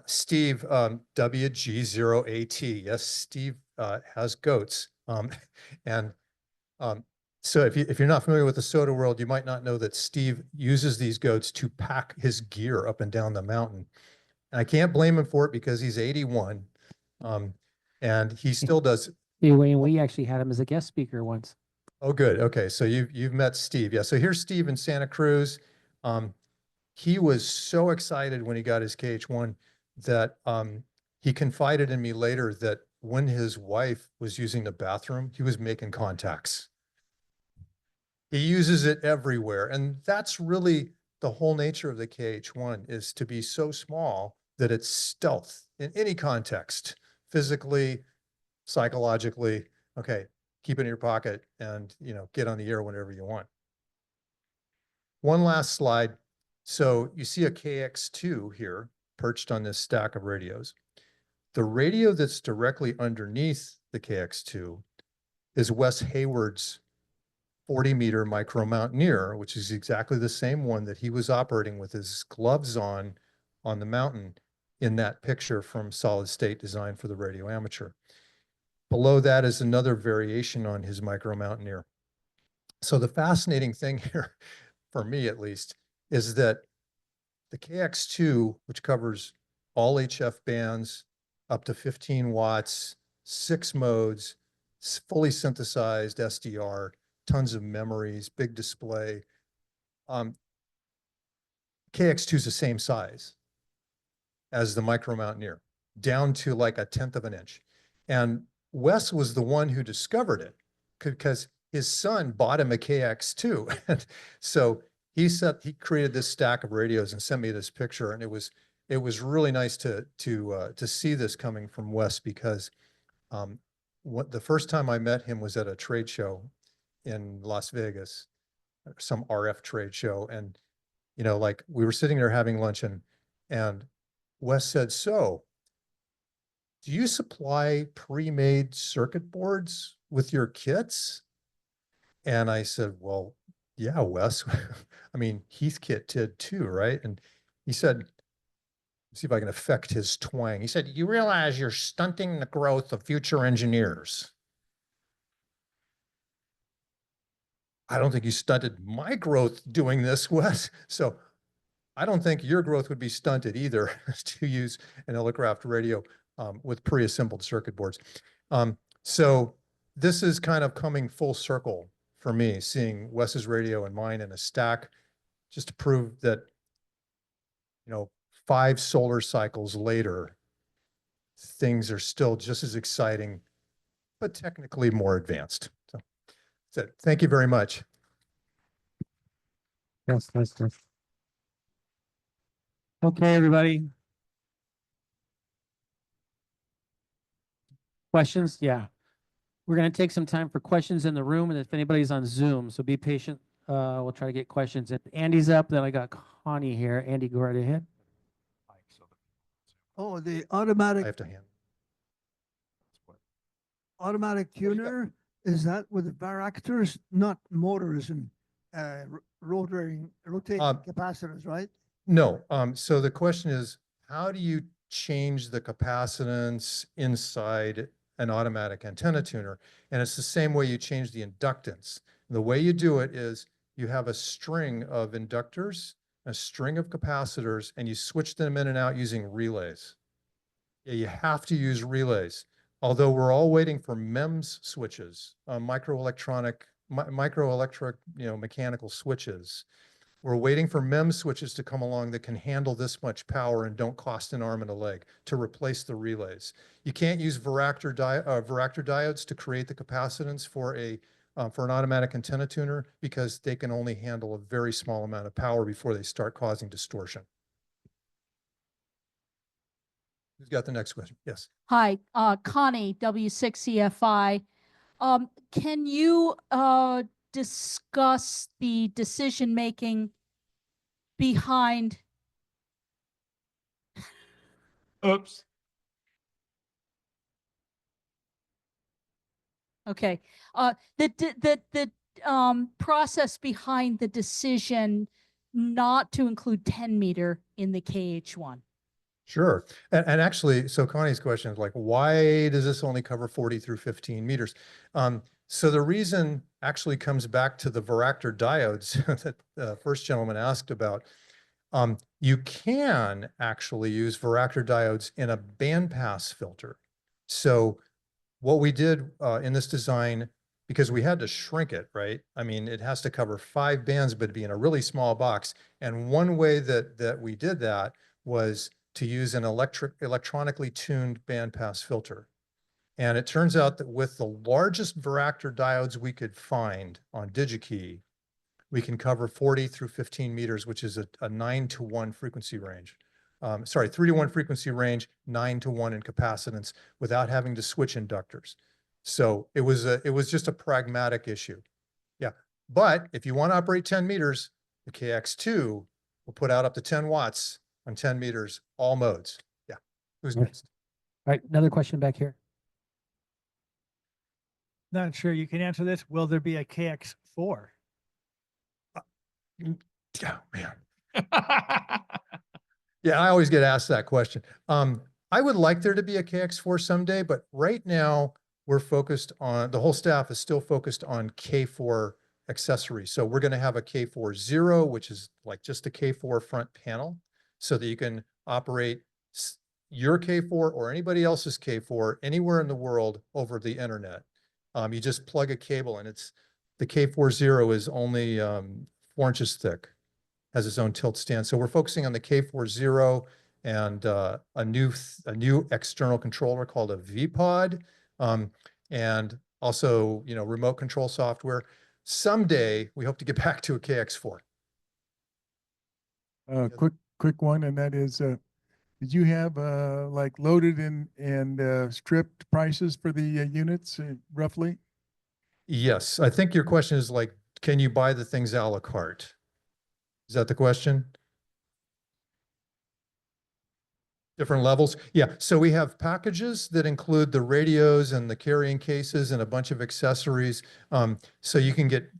Steve WG0AT. Yes, Steve has goats. So if you're not familiar with the soda world, you might not know that Steve uses these goats to pack his gear up and down the mountain. And I can't blame him for it because he's 81. And he still does.
Hey, Wayne, we actually had him as a guest speaker once.
Oh, good. Okay. So you've met Steve. Yeah. So here's Steve in Santa Cruz. He was so excited when he got his KH1 that he confided in me later that when his wife was using the bathroom, he was making contacts. He uses it everywhere. And that's really the whole nature of the KH1 is to be so small that it's stealth in any context, physically, psychologically. Okay, keep it in your pocket and, get on the air whenever you want. One last slide. So you see a KX2 here perched on this stack of radios. The radio that's directly underneath the KX2 is Wes Hayward's 40-meter Micro Mountaineer, which is exactly the same one that he was operating with his gloves on the mountain in that picture from Solid State Design for the Radio Amateur. Below that is another variation on his Micro Mountaineer. So the fascinating thing here, for me at least, is that the KX2, which covers all HF bands up to 15 watts, 6 modes, fully synthesized SDR, tons of memories, big display. KX2 is the same size as the Micro Mountaineer, down to like 1/10 of an inch. And Wes was the one who discovered it because his son bought him a KX2. And so he created this stack of radios and sent me this picture. And it was really nice to see this coming from Wes because the first time I met him was at a trade show in Las Vegas, some RF trade show. And, like we were sitting there having lunch and Wes said, "So do you supply pre-made circuit boards with your kits?" And I said, "Well, yeah, Wes, I mean, Heathkit did too, right?" And he said, see if I can affect his twang. He said, "You realize you're stunting the growth of future engineers." I don't think you stunted my growth doing this, Wes. So I don't think your growth would be stunted either to use an Illicraft radio with pre-assembled circuit boards. So this is kind of coming full circle for me, seeing Wes's radio and mine in a stack, just to prove that, 5 solar cycles later, things are still just as exciting, but technically more advanced. So that's it. Thank you very much.
Yes, that's good. Okay, everybody. Questions? Yeah. We're going to take some time for questions in the room, and if anybody's on Zoom, so be patient. We'll try to get questions. And Andy's up, then I got Connie here. Andy, go right ahead.
Oh, the
I
automatic
have to hand.
tuner, is that with varactors, not motors and rotating capacitors, right?
No. So the question is, how do you change the capacitance inside an automatic antenna tuner? And it's the same way you change the inductance. The way you do it is you have a string of inductors, a string of capacitors, and you switch them in and out using relays. Yeah, you have to use relays. Although we're all waiting for MEMS switches, microelectric, mechanical switches. We're waiting for MEMS switches to come along that can handle this much power and don't cost an arm and a leg to replace the relays. You can't use varactor diodes to create the capacitance for an automatic antenna tuner because they can only handle a very small amount of power before they start causing distortion. Who's got the next question? Yes.
Hi, Connie, W6EFI. Can you discuss the decision-making behind,
Oops.
okay, the process behind the decision not to include 10 meter in the KH1?
Sure. And actually, so Connie's question is like, why does this only cover 40 through 15 meters? So the reason actually comes back to the varactor diodes that the first gentleman asked about. You can actually use varactor diodes in a bandpass filter. So what we did in this design, because we had to shrink it, right? I mean, it has to cover 5 bands, but it'd be in a really small box. And one way that we did that was to use an electronically tuned bandpass filter. And it turns out that with the largest varactor diodes we could find on DigiKey, we can cover 40 through 15 meters, which is a 9-to-1 frequency range. 3-to-1 frequency range, 9-to-1 in capacitance without having to switch inductors. So it was just a pragmatic issue. Yeah. But if you want to operate 10 meters, the KX2 will put out up to 10 watts on 10 meters, all modes. Yeah. Who's
Right.
next?
All right, another question back here.
Not sure you can answer this. Will there be a KX4?
Oh, man. Yeah, I always get asked that question. I would like there to be a KX4 someday, but right now we're focused on, the whole staff is still focused on K4 accessories. So we're going to have a K4 Zero, which is like just a K4 front panel so that you can operate your K4 or anybody else's K4 anywhere in the world over the internet. You just plug a cable and the K4 Zero is only 4 inches thick, has its own tilt stand. So we're focusing on the K4 Zero and a new external controller called a VPod, and also, remote control software. Someday we hope to get back to a KX4.
Quick one, and that is, did you have like loaded and stripped prices for the units roughly?
Yes, I think your question is like, can you buy the things a la carte? Is that the question? Different levels? Yeah, so we have packages that include the radios and the carrying cases and a bunch of accessories. So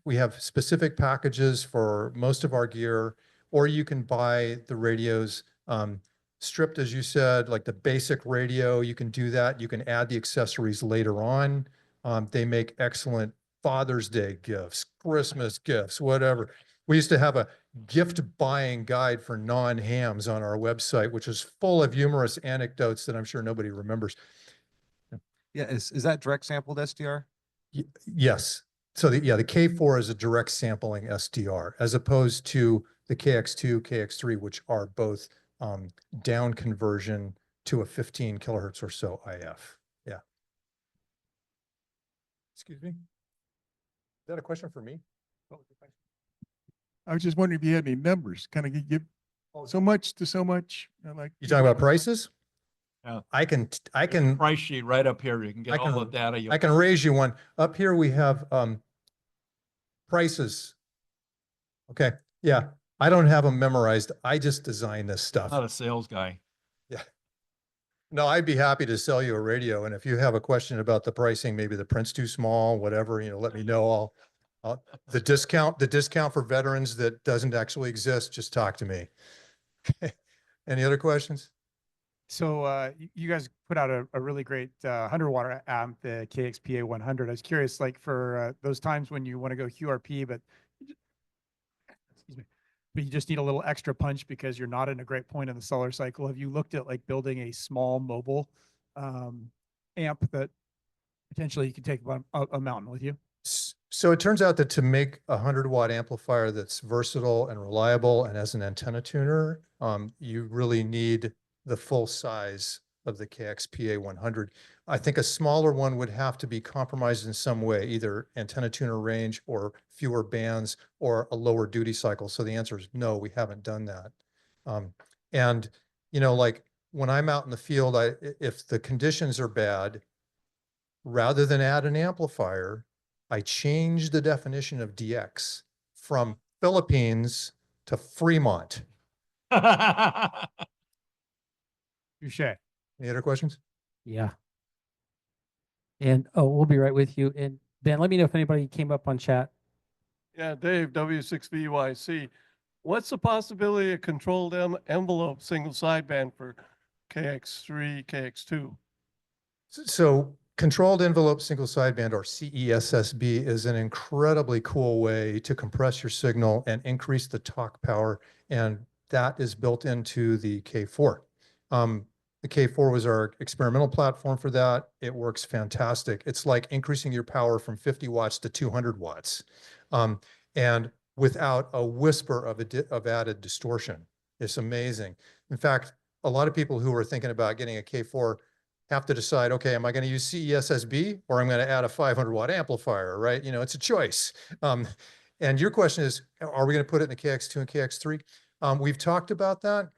we have specific packages for most of our gear, or you can buy the radios stripped, as you said, like the basic radio. You can do that. You can add the accessories later on. They make excellent Father's Day gifts, Christmas gifts, whatever. We used to have a gift buying guide for non-hams on our website, which is full of humorous anecdotes that I'm sure nobody remembers.
Yeah, is that direct sampled SDR?
Yes. So the K4 is a direct sampling SDR, as opposed to the KX2, KX3, which are both down conversion to a 15 kilohertz or so IF. Yeah. Excuse me. Is that a question for me? What was the question?
I was just wondering if you had any numbers, kind of give so much to so much. Like
You talking about prices?
Yeah.
I can
Price sheet right up here. You can
I
get all
can-
the data.
I can raise you one. Up here we have prices. Okay. Yeah. I don't have them memorized. I just design this stuff.
Not a sales guy.
No, I'd be happy to sell you a radio. And if you have a question about the pricing, maybe the print's too small, whatever, let me know. The discount for veterans that doesn't actually exist, just talk to me. Any other questions?
So you guys put out a really great 100 watt amp, the KXPA 100. I was curious, like for those times when you want to go QRP, but excuse me, but you just need a little extra punch because you're not in a great point in the solar cycle. Have you looked at like building a small mobile amp that potentially you could take a mountain with you?
So it turns out that to make a 100-watt amplifier that's versatile and reliable and as an antenna tuner, you really need the full size of the KXPA 100. I think a smaller one would have to be compromised in some way, either antenna tuner range or fewer bands or a lower duty cycle. So the answer is no, we haven't done that. And, you know, like when I'm out in the field, if the conditions are bad, rather than add an amplifier, I change the definition of DX from Philippines to Fremont.
Touche.
Any other questions?
Yeah. And, oh, we'll be right with you. And Ben, let me know if anybody came up on chat.
Yeah, Dave, W6VYC. What's the possibility of controlled envelope single sideband for KX3, KX2?
So controlled envelope single sideband, or CESSB, is an incredibly cool way to compress your signal and increase the talk power. And that is built into the K4. The K4 was our experimental platform for that. It works fantastic. It's like increasing your power from 50 watts to 200 watts. And without a whisper of added distortion. It's amazing. In fact, a lot of people who are thinking about getting a K4 have to decide, okay, am I going to use CESSB or I'm going to add a 500-watt amplifier, right? You know, it's a choice. And your question is, are we going to put it in the KX2 and KX3? We've talked about that.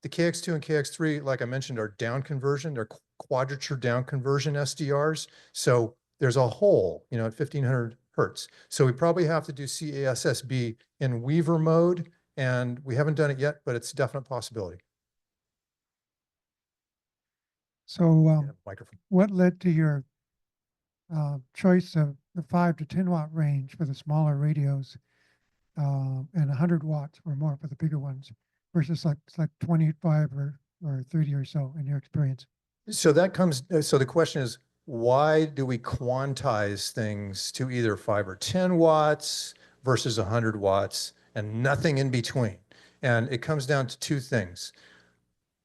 The KX2 and KX3, like I mentioned, are down conversion. They're quadrature down conversion SDRs. So there's a hole, you know, at 1500 hertz. So we probably have to do CESSB in Weaver mode, and we haven't done it yet, but it's a definite possibility.
So
Microphone.
what led to your choice of the 5 to 10 watt range for the smaller radios and 100 watts or more for the bigger ones versus like 25 or 30 or so in your experience?
So that comes, so the question is, why do we quantize things to either 5 or 10 watts versus 100 watts and nothing in between? And it comes down to two things.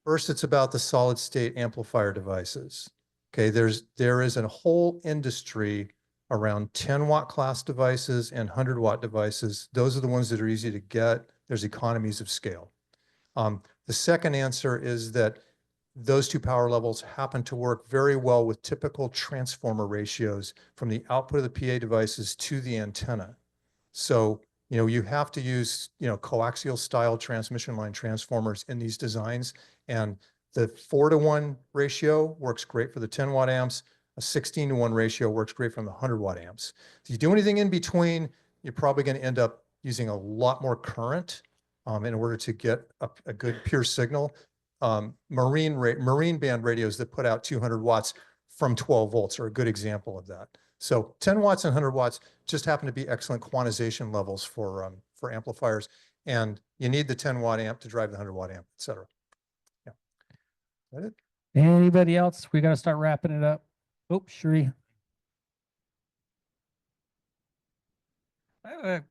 First, it's about the solid state amplifier devices. Okay, there is a whole industry around 10-watt class devices and 100-watt devices. Those are the ones that are easy to get. There's economies of scale. The second answer is that those two power levels happen to work very well with typical transformer ratios from the output of the PA devices to the antenna. So, you know, you have to use, you know, coaxial style transmission line transformers in these designs. And the 4-to-1 ratio works great for the 10-watt amps. A 16-to-1 ratio works great from the 100-watt amps. If you do anything in between, you're probably going to end up using a lot more current in order to get a good pure signal. Marine band radios that put out 200 watts from 12 volts are a good example of that. So 10 watts and 100 watts just happen to be excellent quantization levels for amplifiers. And you need the 10-watt amp to drive the 100-watt amp, et cetera. Yeah. Is that it?
Anybody else? We got to start wrapping it up. Oh, Sheree.
A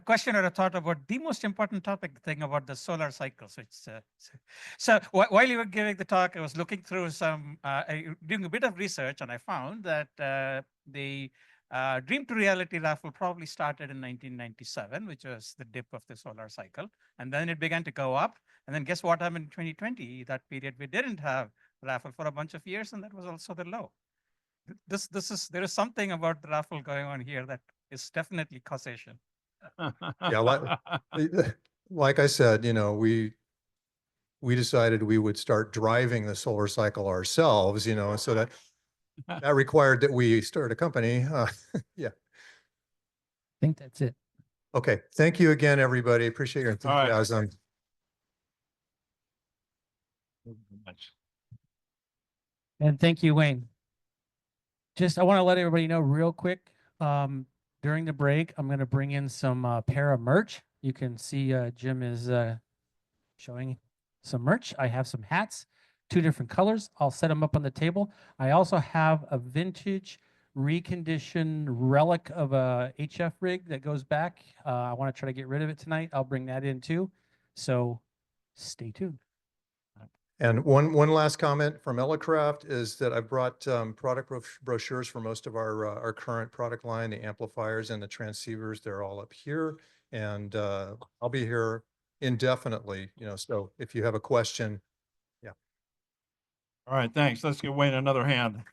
question or a thought about the most important topic thing about the solar cycle. So while you were giving the talk, I was looking through doing a bit of research, and I found that the Dream to Reality raffle probably started in 1997, which was the dip of the solar cycle. And then it began to go up. And then guess what happened in 2020? That period we didn't have raffle for a bunch of years, and that was also the low. There is something about the raffle going on here that is definitely causation.
Yeah, like I said, you know, we decided we would start driving the solar cycle ourselves, you know, and so that required that we start a company. Yeah.
I think that's it.
Okay. Thank you again, everybody. Appreciate your enthusiasm.
And thank you, Wayne. I want to let everybody know real quick, during the break, I'm going to bring in some para merch. You can see Jim is showing some merch. I have some hats. 2 different colors. I'll set them up on the table. I also have a vintage reconditioned relic of a HF rig that goes back. I want to try to get rid of it tonight. I'll bring that in too. So stay tuned.
And one last comment from Elecraft is that I brought product brochures for most of our current product line, the amplifiers and the transceivers. They're all up here, and I'll be here indefinitely. So if you have a question,
All right, thanks. Let's give Wayne another hand.